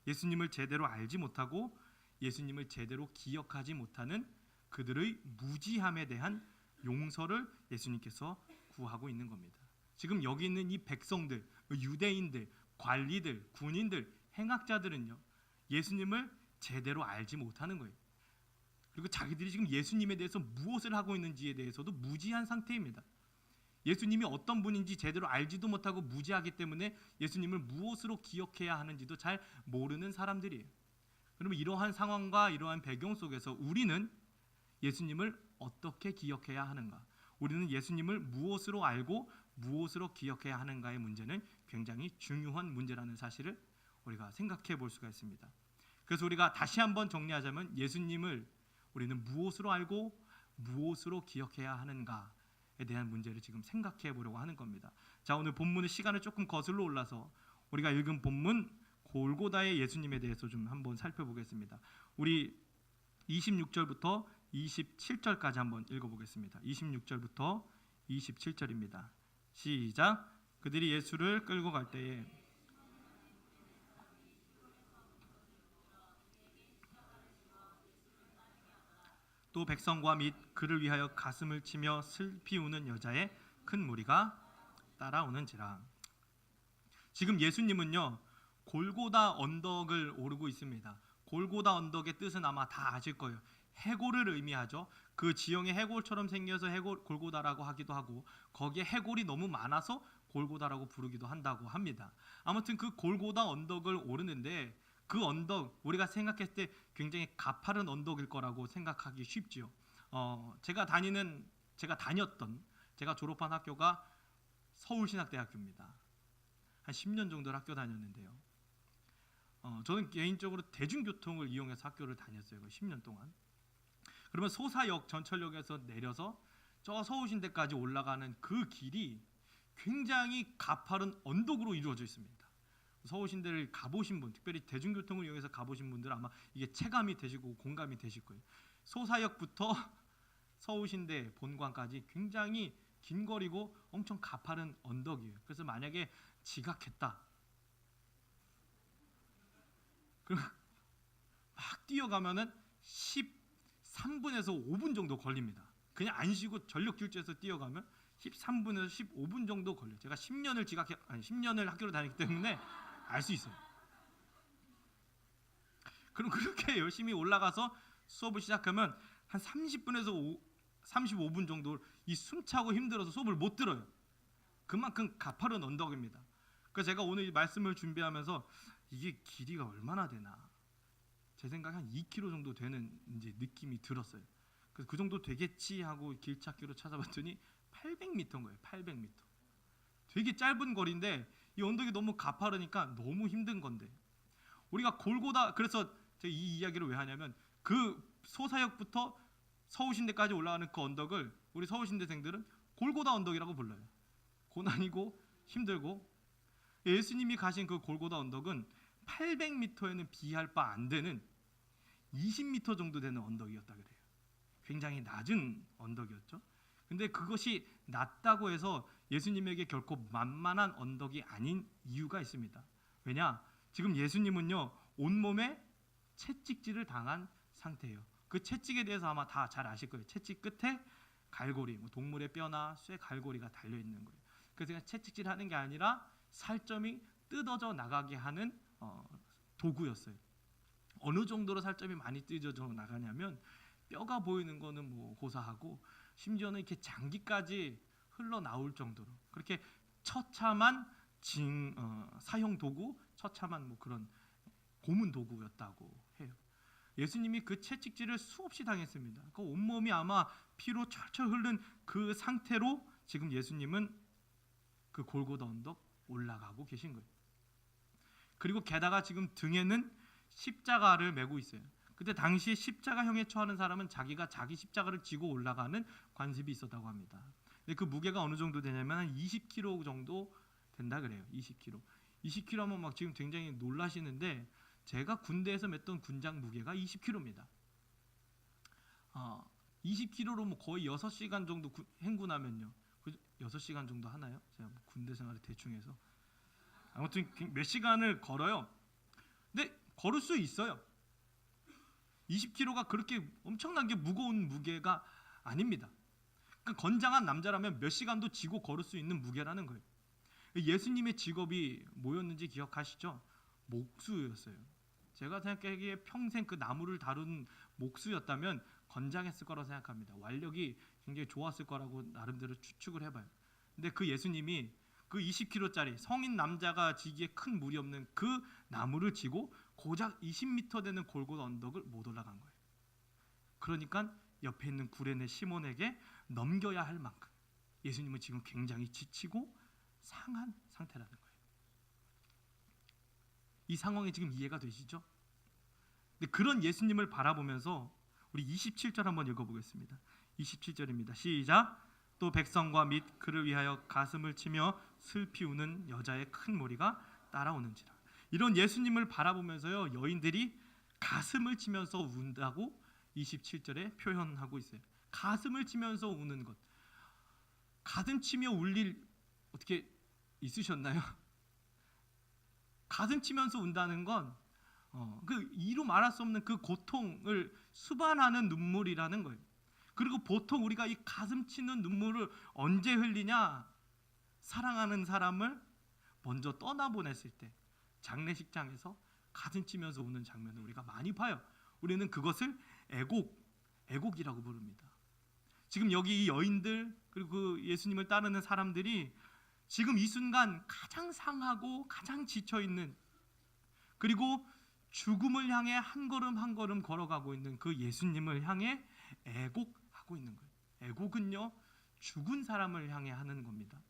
예수님을 제대로 알지 못하고 예수님을 제대로 기억하지 못하는 그들의 무지함에 대한 용서를 예수님께서 구하고 있는 겁니다. 지금 여기 있는 이 백성들, 유대인들, 관리들, 군인들, 행악자들은요, 예수님을 제대로 알지 못하는 거예요. 그리고 자기들이 지금 예수님에 대해서 무엇을 하고 있는지에 대해서도 무지한 상태입니다. 예수님이 어떤 분인지 제대로 알지도 못하고 무지하기 때문에 예수님을 무엇으로 기억해야 하는지도 잘 모르는 사람들이에요. 그러면 이러한 상황과 이러한 배경 속에서 우리는 예수님을 어떻게 기억해야 하는가? 우리는 예수님을 무엇으로 알고 무엇으로 기억해야 하는가의 문제는 굉장히 중요한 문제라는 사실을 우리가 생각해 볼 수가 있습니다. 그래서 우리가 다시 한번 정리하자면 예수님을 우리는 무엇으로 알고 무엇으로 기억해야 하는가에 대한 문제를 지금 생각해 보려고 하는 겁니다. 자, 오늘 본문의 시간을 조금 거슬러 올라서 우리가 읽은 본문 골고다의 예수님에 대해서 좀 한번 살펴보겠습니다. 우리 26절부터 27절까지 한번 읽어보겠습니다. 26절부터 27절입니다. 시작. 그들이 예수를 끌고 갈 때에 또 백성과 및 그를 위하여 가슴을 치며 슬피 우는 여자의 큰 무리가 따라오는지라. 지금 예수님은요, 골고다 언덕을 오르고 있습니다. 골고다 언덕의 뜻은 아마 다 아실 거예요. 해골을 의미하죠. 그 지형이 해골처럼 생겨서 골고다라고 하기도 하고, 거기에 해골이 너무 많아서 골고다라고 부르기도 한다고 합니다. 아무튼 그 골고다 언덕을 오르는데, 그 언덕 우리가 생각했을 때 굉장히 가파른 언덕일 거라고 생각하기 쉽지요. 제가 졸업한 학교가 서울신학대학교입니다. 한 10년 정도 학교 다녔는데요. 저는 개인적으로 대중교통을 이용해서 학교를 다녔어요. 10년 동안. 그러면 소사역, 전철역에서 내려서 저 서울신대까지 올라가는 그 길이 굉장히 가파른 언덕으로 이루어져 있습니다. 서울신대를 가보신 분, 특별히 대중교통을 이용해서 가보신 분들 아마 이게 체감이 되시고 공감이 되실 거예요. 소사역부터 서울신대 본관까지 굉장히 긴 거리고 엄청 가파른 언덕이에요. 그래서 만약에 지각했다, 그럼 막 뛰어가면은 13분에서 5분 정도 걸립니다. 그냥 안 쉬고 전력 질주해서 뛰어가면 13분에서 15분 정도 걸려요. 제가 10년을 학교를 다녔기 때문에 알 수 있어요. 그럼 그렇게 열심히 올라가서 수업을 시작하면 한 30분에서 35분 정도 이 숨차고 힘들어서 수업을 못 들어요. 그만큼 가파른 언덕입니다. 그래서 제가 오늘 이 말씀을 준비하면서 이게 길이가 얼마나 되나, 제 생각에 한 2km 정도 되는 이제 느낌이 들었어요. 그래서 그 정도 되겠지 하고 길찾기로 찾아봤더니 800m인 거예요. 800m. 되게 짧은 거리인데 이 언덕이 너무 가파르니까 너무 힘든 건데, 우리가 골고다, 그래서 제가 이 이야기를 왜 하냐면 그 소사역부터 서울신대까지 올라가는 그 언덕을 우리 서울신대생들은 골고다 언덕이라고 불러요. 고난이고 힘들고, 예수님이 가신 그 골고다 언덕은 800m에는 비할 바 안 되는 20m 정도 되는 언덕이었다 그래요. 굉장히 낮은 언덕이었죠. 근데 그것이 낮다고 해서 예수님에게 결코 만만한 언덕이 아닌 이유가 있습니다. 왜냐? 지금 예수님은요, 온몸에 채찍질을 당한 상태예요. 그 채찍에 대해서 아마 다 잘 아실 거예요. 채찍 끝에 갈고리, 동물의 뼈나 쇠 갈고리가 달려 있는 거예요. 그래서 채찍질 하는 게 아니라 살점이 뜯어져 나가게 하는 도구였어요. 어느 정도로 살점이 많이 뜯어져 나가냐면 뼈가 보이는 거는 뭐 고사하고, 심지어는 이렇게 장기까지 흘러나올 정도로 그렇게 처참한 사형 도구, 처참한 뭐 그런 고문 도구였다고 해요. 예수님이 그 채찍질을 수없이 당했습니다. 그 온몸이 아마 피로 철철 흐른 그 상태로 지금 예수님은 그 골고다 언덕 올라가고 계신 거예요. 그리고 게다가 지금 등에는 십자가를 메고 있어요. 그때 당시에 십자가형에 처하는 사람은 자기가 자기 십자가를 지고 올라가는 관습이 있었다고 합니다. 근데 그 무게가 어느 정도 되냐면 한 20kg 정도 된다 그래요. 20kg. 20kg면 막 지금 굉장히 놀라시는데 제가 군대에서 맸던 군장 무게가 20kg입니다. 20kg로 뭐 거의 6시간 정도 행군하면요. 6시간 정도 하나요? 제가 뭐 군대 생활을 대충 해서 아무튼 몇 시간을 걸어요. 근데 걸을 수 있어요. 20kg가 그렇게 엄청나게 무거운 무게가 아닙니다. 그러니까 건장한 남자라면 몇 시간도 지고 걸을 수 있는 무게라는 거예요. 예수님의 직업이 뭐였는지 기억하시죠? 목수였어요. 제가 생각하기에 평생 그 나무를 다룬 목수였다면 건장했을 거라고 생각합니다. 완력이 굉장히 좋았을 거라고 나름대로 추측을 해봐요. 근데 그 예수님이 그 20kg짜리 성인 남자가 지기에 큰 무리 없는 그 나무를 지고 고작 20m 되는 골고다 언덕을 못 올라간 거예요. 그러니까 옆에 있는 구레네 시몬에게 넘겨야 할 만큼 예수님은 지금 굉장히 지치고 상한 상태라는 거예요. 이 상황이 지금 이해가 되시죠? 근데 그런 예수님을 바라보면서 우리 27절 한번 읽어보겠습니다. 27절입니다. 시작. 또 백성과 및 그를 위하여 가슴을 치며 슬피 우는 여자의 큰 무리가 따라오는지라. 이런 예수님을 바라보면서요, 여인들이 가슴을 치면서 운다고 27절에 표현하고 있어요. 가슴을 치면서 우는 것. 가슴 치며 울 일 어떻게 있으셨나요? 가슴 치면서 운다는 건 그 이루 말할 수 없는 그 고통을 수반하는 눈물이라는 거예요. 그리고 보통 우리가 이 가슴 치는 눈물을 언제 흘리냐? 사랑하는 사람을 먼저 떠나보냈을 때 장례식장에서 가슴 치면서 우는 장면을 우리가 많이 봐요. 우리는 그것을 애곡이라고 부릅니다. 지금 여기 이 여인들 그리고 그 예수님을 따르는 사람들이 지금 이 순간 가장 상하고 가장 지쳐있는, 그리고 죽음을 향해 한 걸음 한 걸음 걸어가고 있는 그 예수님을 향해 애곡하고 있는 거예요. 애곡은요, 죽은 사람을 향해 하는 겁니다.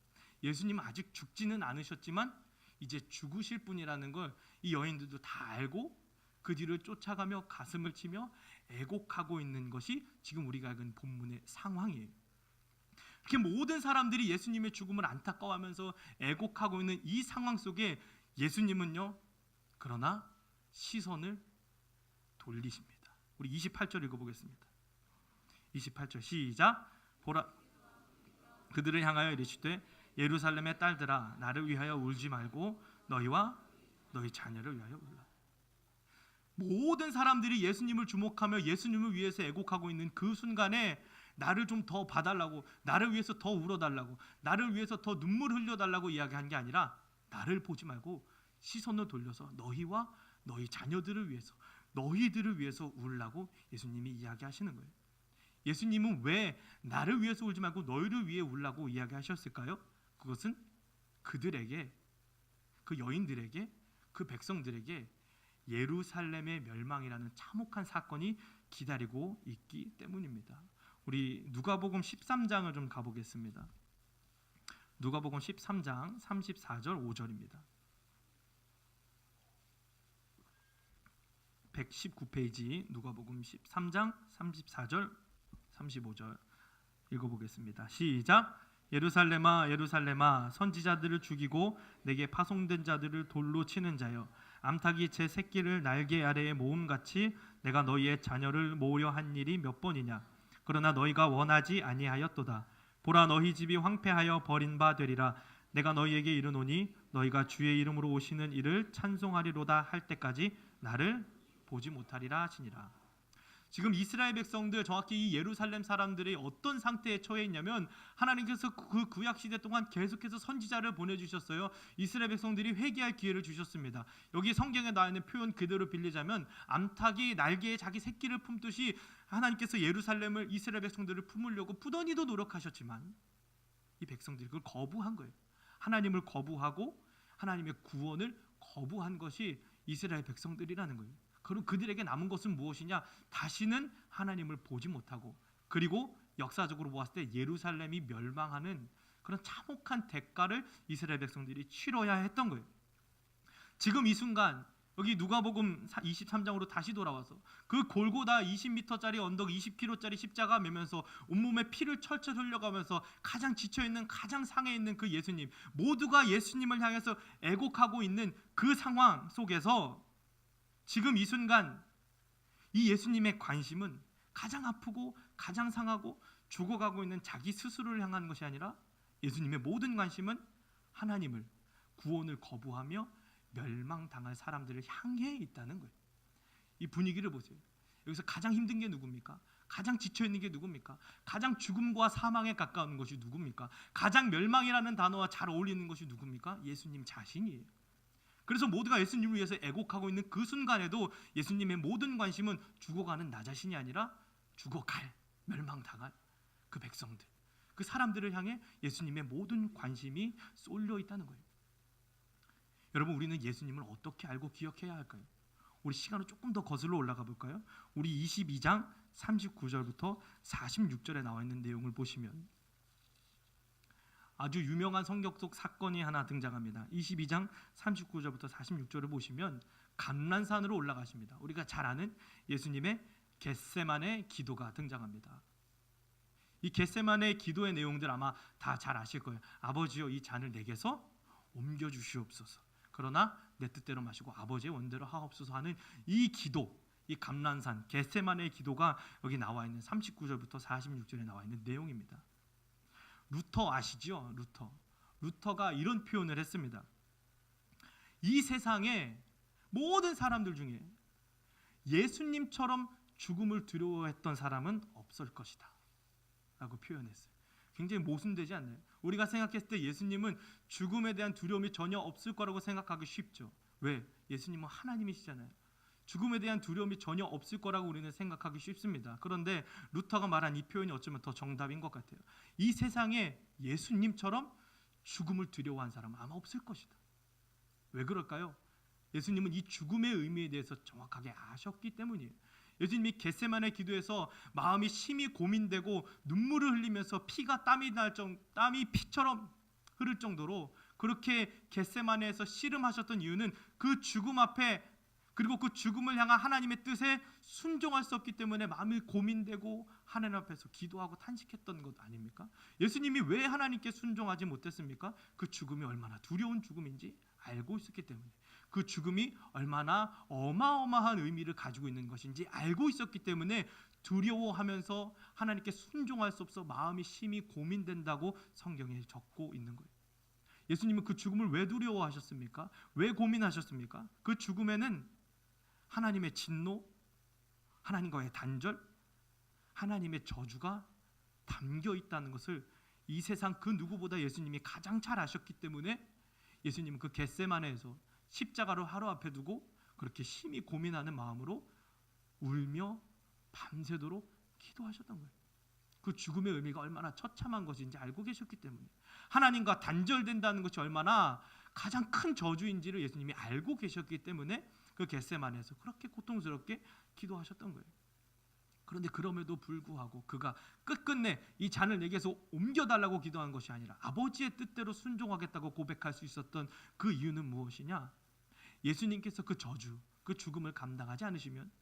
예수님은 아직 죽지는 않으셨지만 이제 죽으실 분이라는 걸 이 여인들도 다 알고 그 뒤를 쫓아가며 가슴을 치며 애곡하고 있는 것이 지금 우리가 읽은 본문의 상황이에요. 이렇게 모든 사람들이 예수님의 죽음을 안타까워하면서 애곡하고 있는 이 상황 속에 예수님은요, 그러나 시선을 돌리십니다. 우리 28절 읽어보겠습니다. 28절 시작. 보라, 그들을 향하여 이르시되 예루살렘의 딸들아, 나를 위하여 울지 말고 너희와 너희 자녀를 위하여 울라. 모든 사람들이 예수님을 주목하며 예수님을 위해서 애곡하고 있는 그 순간에 나를 좀 더 봐달라고, 나를 위해서 더 울어달라고, 나를 위해서 더 눈물 흘려달라고 이야기한 게 아니라 나를 보지 말고 시선을 돌려서 너희와 너희 자녀들을 위해서, 너희들을 위해서 울라고 예수님이 이야기하시는 거예요. 예수님은 왜 나를 위해서 울지 말고 너희를 위해 울라고 이야기하셨을까요? 그것은 그들에게, 그 여인들에게, 그 백성들에게 예루살렘의 멸망이라는 참혹한 사건이 기다리고 있기 때문입니다. 우리 누가복음 13장을 좀 가보겠습니다. 누가복음 13장 34절 5절입니다. 119페이지 누가복음 13장 34절 35절 읽어보겠습니다. 시작. 예루살렘아 예루살렘아, 선지자들을 죽이고 내게 파송된 자들을 돌로 치는 자여, 암탉이 제 새끼를 날개 아래에 모음같이 내가 너희의 자녀를 모으려 한 일이 몇 번이냐. 그러나 너희가 원하지 아니하였도다. 보라, 너희 집이 황폐하여 버린 바 되리라. 내가 너희에게 이르노니 너희가 주의 이름으로 오시는 이를 찬송하리로다 할 때까지 나를 보지 못하리라 하시니라. 지금 이스라엘 백성들, 정확히 이 예루살렘 사람들이 어떤 상태에 처해 있냐면, 하나님께서 그 구약 시대 동안 계속해서 선지자를 보내주셨어요. 이스라엘 백성들이 회개할 기회를 주셨습니다. 여기 성경에 나와 있는 표현 그대로 빌리자면, 암탉이 날개에 자기 새끼를 품듯이 하나님께서 예루살렘을, 이스라엘 백성들을 품으려고 부단히도 노력하셨지만 이 백성들이 그걸 거부한 거예요. 하나님을 거부하고 하나님의 구원을 거부한 것이 이스라엘 백성들이라는 거예요. 그럼 그들에게 남은 것은 무엇이냐? 다시는 하나님을 보지 못하고, 그리고 역사적으로 보았을 때 예루살렘이 멸망하는 그런 참혹한 대가를 이스라엘 백성들이 치러야 했던 거예요. 지금 이 순간 여기 누가복음 23장으로 다시 돌아와서 그 골고다 20m짜리 언덕 20kg짜리 십자가 매면서 온몸에 피를 철철 흘려가면서 가장 지쳐있는 가장 상해 있는 그 예수님, 모두가 예수님을 향해서 애곡하고 있는 그 상황 속에서 지금 이 순간 이 예수님의 관심은 가장 아프고 가장 상하고 죽어가고 있는 자기 스스로를 향한 것이 아니라 예수님의 모든 관심은 하나님을, 구원을 거부하며 멸망당할 사람들을 향해 있다는 거예요. 이 분위기를 보세요. 여기서 가장 힘든 게 누굽니까? 가장 지쳐있는 게 누굽니까? 가장 죽음과 사망에 가까운 것이 누굽니까? 가장 멸망이라는 단어와 잘 어울리는 것이 누굽니까? 예수님 자신이에요. 그래서 모두가 예수님을 위해서 애곡하고 있는 그 순간에도 예수님의 모든 관심은 죽어가는 나 자신이 아니라 죽어갈, 멸망당할 그 백성들, 그 사람들을 향해 예수님의 모든 관심이 쏠려 있다는 거예요. 여러분, 우리는 예수님을 어떻게 알고 기억해야 할까요? 우리 시간을 조금 더 거슬러 올라가 볼까요? 우리 22장 39절부터 46절에 나와 있는 내용을 보시면 아주 유명한 성경 속 사건이 하나 등장합니다. 22장 39절부터 46절을 보시면 감난산으로 올라가십니다. 우리가 잘 아는 예수님의 겟세마네 기도가 등장합니다. 이 겟세마네 기도의 내용들 아마 다 잘 아실 거예요. 아버지여, 이 잔을 내게서 옮겨 주시옵소서. 그러나 내 뜻대로 마시고 아버지의 원대로 하옵소서 하는 이 기도, 이 감난산 겟세마네의 기도가 여기 나와 있는 39절부터 46절에 나와 있는 내용입니다. 루터 아시죠? 루터가 이런 표현을 했습니다. 이 세상에 모든 사람들 중에 예수님처럼 죽음을 두려워했던 사람은 없을 것이다 라고 표현했어요. 굉장히 모순되지 않나요? 우리가 생각했을 때 예수님은 죽음에 대한 두려움이 전혀 없을 거라고 생각하기 쉽죠. 왜? 예수님은 하나님이시잖아요. 죽음에 대한 두려움이 전혀 없을 거라고 우리는 생각하기 쉽습니다. 그런데 루터가 말한 이 표현이 어쩌면 더 정답인 것 같아요. 이 세상에 예수님처럼 죽음을 두려워한 사람은 아마 없을 것이다. 왜 그럴까요? 예수님은 이 죽음의 의미에 대해서 정확하게 아셨기 때문이에요. 예수님이 겟세마네 기도에서 마음이 심히 고민되고 눈물을 흘리면서 땀이 피처럼 흐를 정도로 그렇게 겟세마네에서 씨름하셨던 이유는 그 죽음 앞에, 그리고 그 죽음을 향한 하나님의 뜻에 순종할 수 없기 때문에 마음이 고민되고 하나님 앞에서 기도하고 탄식했던 것 아닙니까? 예수님이 왜 하나님께 순종하지 못했습니까? 그 죽음이 얼마나 두려운 죽음인지 알고 있었기 때문에, 그 죽음이 얼마나 어마어마한 의미를 가지고 있는 것인지 알고 있었기 때문에 두려워하면서 하나님께 순종할 수 없어 마음이 심히 고민된다고 성경에 적고 있는 거예요. 예수님은 그 죽음을 왜 두려워하셨습니까? 왜 고민하셨습니까? 그 죽음에는 하나님의 진노, 하나님과의 단절, 하나님의 저주가 담겨 있다는 것을 이 세상 그 누구보다 예수님이 가장 잘 아셨기 때문에 예수님은 그 겟세마네에서 십자가를 하루 앞에 두고 그렇게 심히 고민하는 마음으로 울며 밤새도록 기도하셨던 거예요. 그 죽음의 의미가 얼마나 처참한 것인지 알고 계셨기 때문에, 하나님과 단절된다는 것이 얼마나 가장 큰 저주인지를 예수님이 알고 계셨기 때문에 그 겟세마네에서 그렇게 고통스럽게 기도하셨던 거예요. 그런데 그럼에도 불구하고 그가 끝끝내 이 잔을 내게서 옮겨달라고 기도한 것이 아니라 아버지의 뜻대로 순종하겠다고 고백할 수 있었던 그 이유는 무엇이냐? 예수님께서 그 저주, 그 죽음을 감당하지 않으시면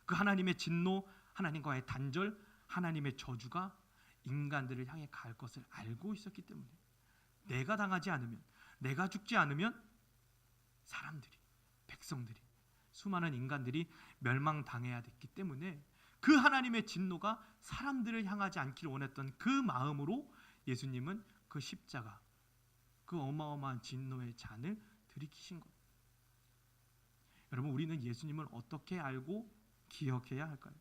그 하나님의 진노, 하나님과의 단절, 하나님의 저주가 인간들을 향해 갈 것을 알고 있었기 때문에, 내가 당하지 않으면, 내가 죽지 않으면 사람들이, 백성들이, 수많은 인간들이 멸망당해야 됐기 때문에 그 하나님의 진노가 사람들을 향하지 않기를 원했던 그 마음으로 예수님은 그 십자가, 그 어마어마한 진노의 잔을 들이키신 거예요. 여러분, 우리는 예수님을 어떻게 알고 기억해야 할까요?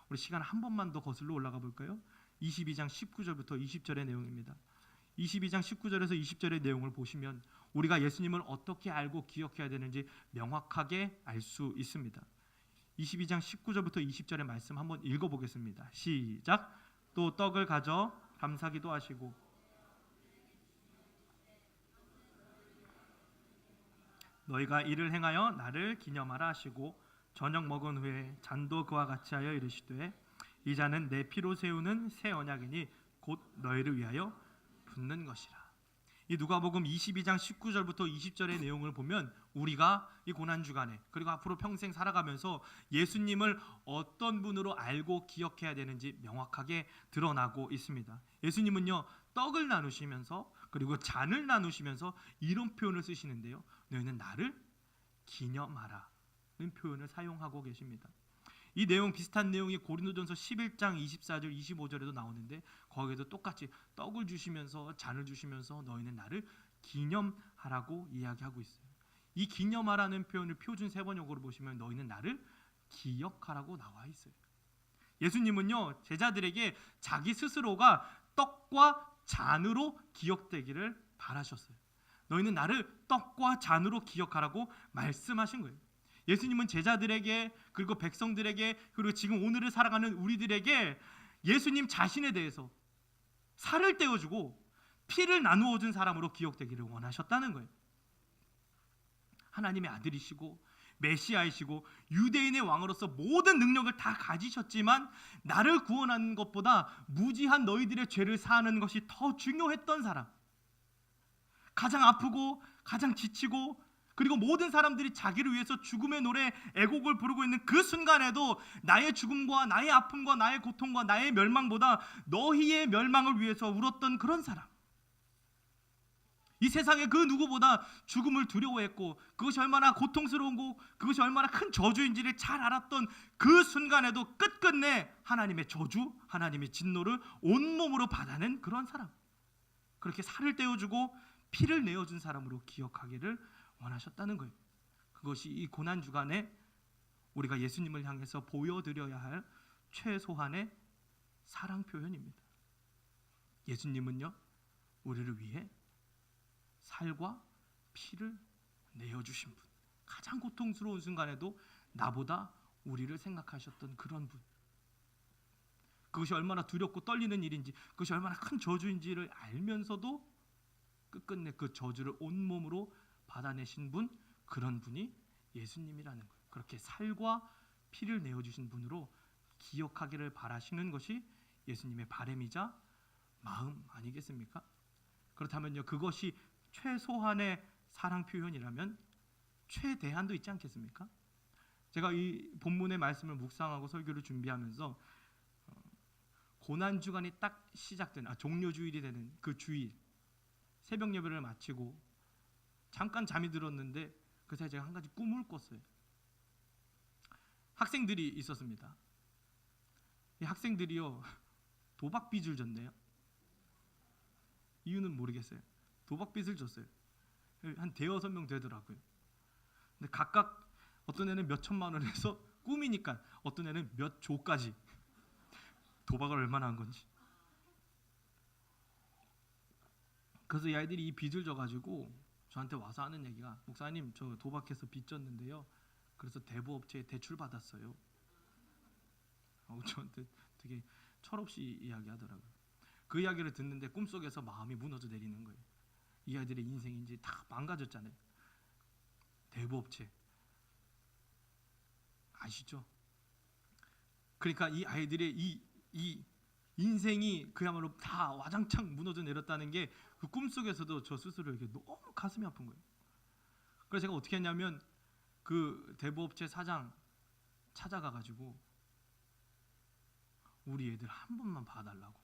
우리 시간 한 번만 더 거슬러 올라가 볼까요? 22장 19절부터 20절의 내용입니다. 22장 19절에서 20절의 내용을 보시면 우리가 예수님을 어떻게 알고 기억해야 되는지 명확하게 알 수 있습니다. 22장 19절부터 20절의 말씀 한번 읽어보겠습니다. 시작. 또 떡을 가져 감사기도 하시고 너희가 이를 행하여 나를 기념하라 하시고 저녁 먹은 후에 잔도 그와 같이 하여 이르시되 이 잔은 내 피로 세우는 새 언약이니 곧 너희를 위하여 붓는 것이라. 이 누가복음 22장 19절부터 20절의 내용을 보면 우리가 이 고난 주간에 그리고 앞으로 평생 살아가면서 예수님을 어떤 분으로 알고 기억해야 되는지 명확하게 드러나고 있습니다. 예수님은요, 떡을 나누시면서 그리고 잔을 나누시면서 이런 표현을 쓰시는데요. 너희는 나를 기념하라는 표현을 사용하고 계십니다. 이 내용 비슷한 내용이 고린도전서 11장 24절 25절에도 나오는데 거기에도 똑같이 떡을 주시면서 잔을 주시면서 너희는 나를 기념하라고 이야기하고 있어요. 이 기념하라는 표현을 표준 세번역으로 보시면 너희는 나를 기억하라고 나와 있어요. 예수님은요, 제자들에게 자기 스스로가 떡과 잔으로 기억되기를 바라셨어요. 너희는 나를 떡과 잔으로 기억하라고 말씀하신 거예요. 예수님은 제자들에게 그리고 백성들에게 그리고 지금 오늘을 살아가는 우리들에게 예수님 자신에 대해서 살을 떼어주고 피를 나누어 준 사람으로 기억되기를 원하셨다는 거예요. 하나님의 아들이시고 메시아이시고 유대인의 왕으로서 모든 능력을 다 가지셨지만 나를 구원하는 것보다 무지한 너희들의 죄를 사하는 것이 더 중요했던 사람, 가장 아프고 가장 지치고 그리고 모든 사람들이 자기를 위해서 죽음의 노래 애곡을 부르고 있는 그 순간에도 나의 죽음과 나의 아픔과 나의 고통과 나의 멸망보다 너희의 멸망을 위해서 울었던 그런 사람, 이 세상의 그 누구보다 죽음을 두려워했고 그것이 얼마나 고통스러운 거 그것이 얼마나 큰 저주인지를 잘 알았던 그 순간에도 끝끝내 하나님의 저주, 하나님의 진노를 온몸으로 받아낸 그런 사람, 그렇게 살을 떼어주고 피를 내어준 사람으로 기억하기를 원하셨다는 거예요. 그것이 이 고난 주간에 우리가 예수님을 향해서 보여드려야 할 최소한의 사랑 표현입니다. 예수님은요, 우리를 위해 살과 피를 내어주신 분, 가장 고통스러운 순간에도 나보다 우리를 생각하셨던 그런 분, 그것이 얼마나 두렵고 떨리는 일인지 그것이 얼마나 큰 저주인지를 알면서도 끝끝내 그 저주를 온몸으로 받아내신 분, 그런 분이 예수님이라는 거예요. 그렇게 살과 피를 내어주신 분으로 기억하기를 바라시는 것이 예수님의 바람이자 마음 아니겠습니까? 그렇다면요, 그것이 최소한의 사랑 표현이라면 최대한도 있지 않겠습니까? 제가 이 본문의 말씀을 묵상하고 설교를 준비하면서 고난 주간이 딱 시작되는 종료주일이 되는 그 주일 새벽 예배를 마치고 잠깐 잠이 들었는데 그 사이에 제가 한 가지 꿈을 꿨어요. 학생들이 있었습니다. 이 학생들이요, 도박빚을 졌네요. 이유는 모르겠어요. 도박빚을 졌어요. 한 대여섯 명 되더라고요. 근데 각각 어떤 애는 몇 천만 원 해서 꿈이니까 어떤 애는 몇 조까지 도박을 얼마나 한 건지. 그래서 이 아이들이 이 빚을 져가지고 저한테 와서 하는 얘기가, 목사님 저 도박해서 빚 졌는데요, 그래서 대부업체에 대출 받았어요. 저한테 되게 철없이 이야기하더라고요. 그 이야기를 듣는데 꿈속에서 마음이 무너져 내리는 거예요. 이 아이들의 인생이 이제 다 망가졌잖아요. 대부업체 아시죠? 그러니까 이 아이들의 이 인생이 그야말로 다 와장창 무너져 내렸다는 게 그 꿈속에서도 저 스스로 이렇게 너무 가슴이 아픈 거예요. 그래서 제가 어떻게 했냐면 그 대부업체 사장 찾아가가지고 우리 애들 한 번만 봐달라고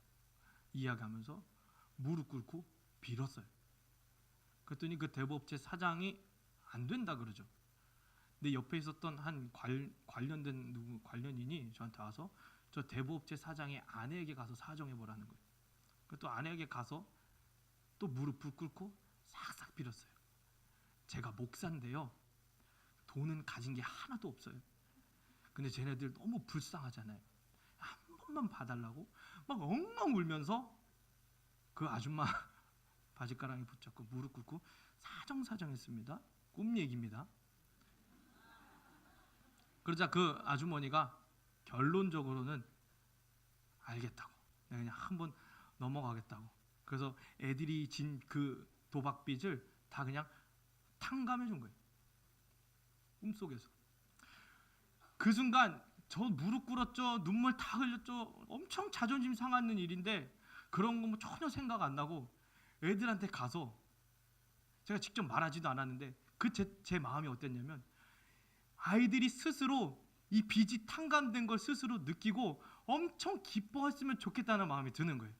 이야기하면서 무릎 꿇고 빌었어요. 그랬더니 그 대부업체 사장이 안 된다 그러죠. 근데 옆에 있었던 한 관련된 관련인이 저한테 와서 저 대부업체 사장의 아내에게 가서 사정해 보라는 거예요. 또 아내에게 가서 또 무릎을 꿇고 싹싹 빌었어요. 제가 목사인데요, 돈은 가진 게 하나도 없어요. 근데 쟤네들 너무 불쌍하잖아요. 한 번만 봐달라고 막 엉엉 울면서 그 아줌마 바지가랑이 붙잡고 무릎 꿇고 사정사정했습니다. 꿈 얘기입니다. 그러자 그 아주머니가 결론적으로는 알겠다고, 내가 그냥 한번 넘어가겠다고, 그래서 애들이 진 그 도박빚을 다 그냥 탕감해 준 거예요. 꿈속에서. 그 순간 저 무릎 꿇었죠, 눈물 다 흘렸죠, 엄청 자존심 상하는 일인데 그런 거 뭐 전혀 생각 안 나고 애들한테 가서 제가 직접 말하지도 않았는데 그 제 마음이 어땠냐면 아이들이 스스로 이 빚이 탕감된 걸 스스로 느끼고 엄청 기뻐했으면 좋겠다는 마음이 드는 거예요.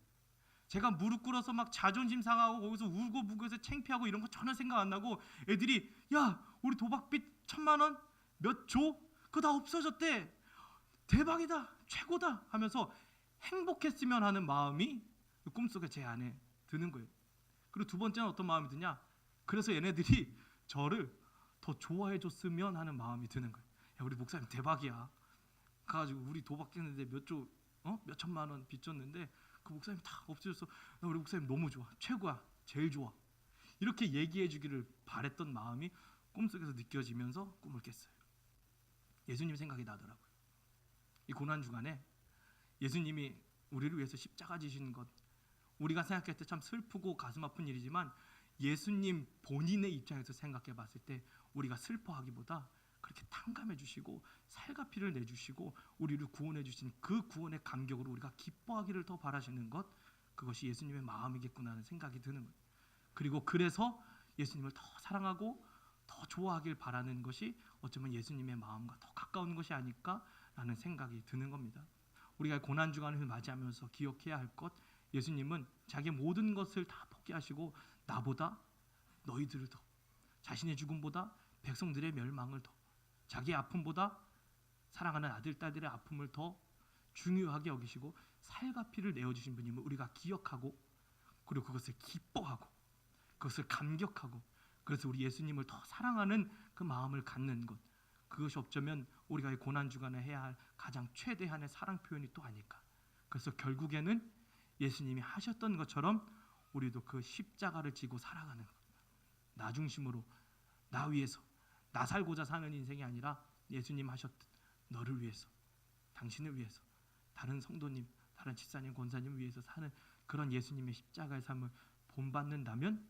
제가 무릎 꿇어서 막 자존심 상하고 거기서 울고 부고해서 창피하고 이런 거 전혀 생각 안 나고 애들이 야 우리 도박빚 1,000만 원 몇 줘? 그거 다 없어졌대. 대박이다 최고다 하면서 행복했으면 하는 마음이 꿈속에 제 안에 드는 거예요. 그리고 두 번째는 어떤 마음이 드냐, 그래서 얘네들이 저를 더 좋아해 줬으면 하는 마음이 드는 거예요. 야 우리 목사님 대박이야. 가가지고 우리 도박했는데 몇 천만 원 빚 줬는데 그 목사님 다 없어졌어. 나 우리 목사님 너무 좋아. 최고야. 제일 좋아. 이렇게 얘기해 주기를 바랬던 마음이 꿈속에서 느껴지면서 꿈을 깼어요. 예수님 생각이 나더라고요. 이 고난 주간에 예수님이 우리를 위해서 십자가 지신 것, 우리가 생각할 때 참 슬프고 가슴 아픈 일이지만 예수님 본인의 입장에서 생각해 봤을 때 우리가 슬퍼하기보다 그렇게 탕감해 주시고 살과 피를 내주시고 우리를 구원해 주신 그 구원의 감격으로 우리가 기뻐하기를 더 바라시는 것, 그것이 예수님의 마음이겠구나 하는 생각이 드는 거예요. 그리고 그래서 예수님을 더 사랑하고 더 좋아하길 바라는 것이 어쩌면 예수님의 마음과 더 가까운 것이 아닐까라는 생각이 드는 겁니다. 우리가 고난주간을 맞이하면서 기억해야 할 것, 예수님은 자기 모든 것을 다 포기하시고 나보다 너희들을 더, 자신의 죽음보다 백성들의 멸망을 더, 자기의 아픔보다 사랑하는 아들 딸들의 아픔을 더 중요하게 여기시고 살과 피를 내어주신 분임을 우리가 기억하고 그리고 그것을 기뻐하고 그것을 감격하고 그래서 우리 예수님을 더 사랑하는 그 마음을 갖는 것, 그것이 어쩌면 우리가 이 고난주간에 해야 할 가장 최대한의 사랑 표현이 또 아닐까. 그래서 결국에는 예수님이 하셨던 것처럼 우리도 그 십자가를 지고 살아가는 것, 나 중심으로 나 위해서 나 살고자 사는 인생이 아니라 예수님 하셨듯 너를 위해서, 당신을 위해서, 다른 성도님, 다른 집사님, 권사님 위해서 사는 그런 예수님의 십자가의 삶을 본받는다면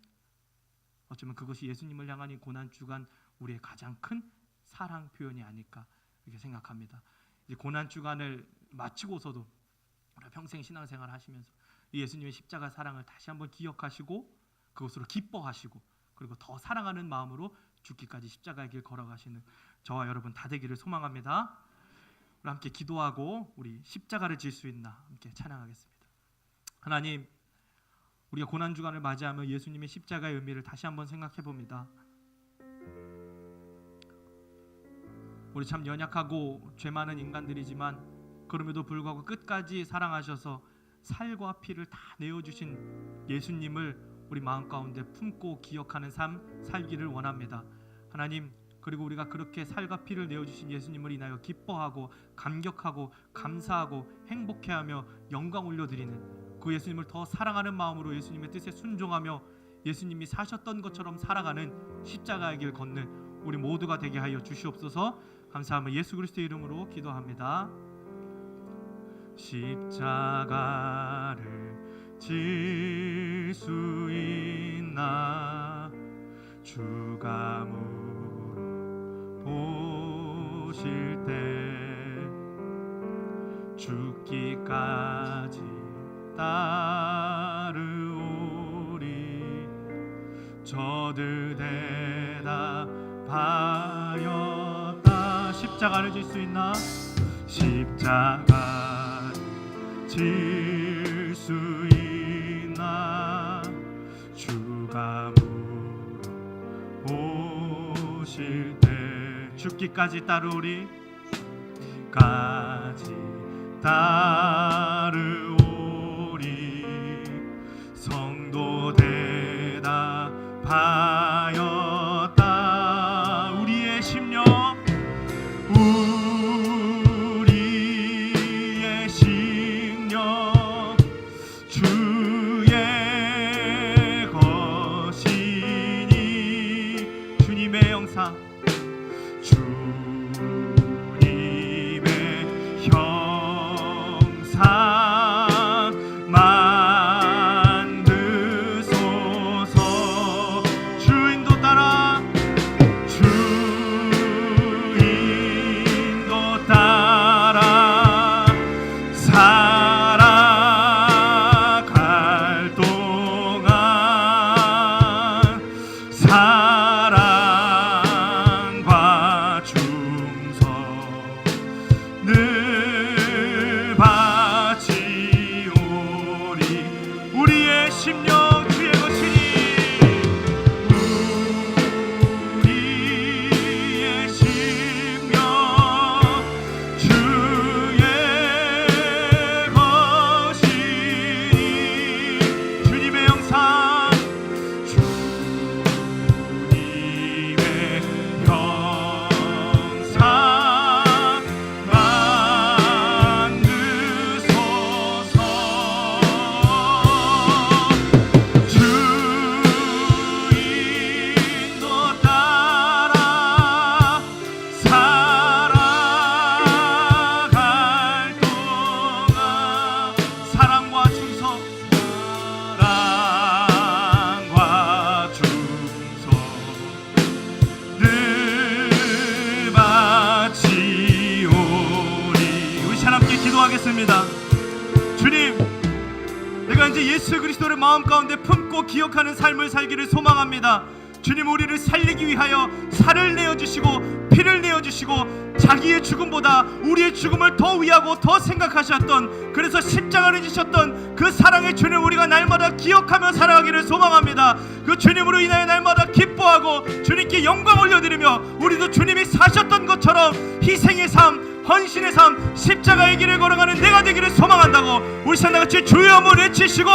어쩌면 그것이 예수님을 향한 이 고난주간 우리의 가장 큰 사랑 표현이 아닐까 이렇게 생각합니다. 이제 고난주간을 마치고서도 우리가 평생 신앙생활을 하시면서 이 예수님의 십자가 사랑을 다시 한번 기억하시고 그것으로 기뻐하시고 그리고 더 사랑하는 마음으로 죽기까지 십자가의 길 걸어가시는 저와 여러분 다 되기를 소망합니다. 우리 함께 기도하고 우리 십자가를 질 수 있나 함께 찬양하겠습니다. 하나님, 우리가 고난주간을 맞이하며 예수님의 십자가의 의미를 다시 한번 생각해 봅니다. 우리 참 연약하고 죄 많은 인간들이지만 그럼에도 불구하고 끝까지 사랑하셔서 살과 피를 다 내어주신 예수님을 우리 마음 가운데 품고 기억하는 삶 살기를 원합니다. 하나님, 그리고 우리가 그렇게 살과 피를 내어주신 예수님을 인하여 기뻐하고 감격하고 감사하고 행복해하며 영광 올려드리는 그 예수님을 더 사랑하는 마음으로 예수님의 뜻에 순종하며 예수님이 사셨던 것처럼 살아가는 십자가의 길 걷는 우리 모두가 되게 하여 주시옵소서. 감사하며 예수 그리스도의 이름으로 기도합니다. 십자가를 질 수 있나 주가 물어보실 때 죽기까지 따르오리 저들 대답하였다. 십자가를 질 수 있나? 십자가를 질 수 있나 주가 물어보실 때 죽기까지 따르오리 까지 따르오리 성도 대답하였다. 우리의 심령 우리의 심령 주의 것이니 주님의 영상 주님의 형상 기도하겠습니다. 주님, 내가 이제 예수 그리스도를 마음 가운데 품고 기억하는 삶을 살기를 소망합니다. 주님, 우리를 살리기 위하여 살을 내어주시고 피를 내어주시고 자기의 죽음보다 우리의 죽음을 더 위하고 더 생각하셨던, 그래서 십자가를 지셨던 그 사랑의 주님, 우리가 날마다 기억하며 살아가기를 소망합니다. 그 주님으로 인하여 날마다 기뻐하고 주님께 영광 올려드리며, 우리도 주님이 사셨던 것처럼 희생의 삶, 헌신의 삶, 십자가의 길을 걸어가는 내가 되기를 소망한다고 우리 산다같이 주여 한번 외치시고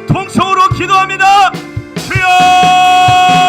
통성으로 기도합니다. 주여!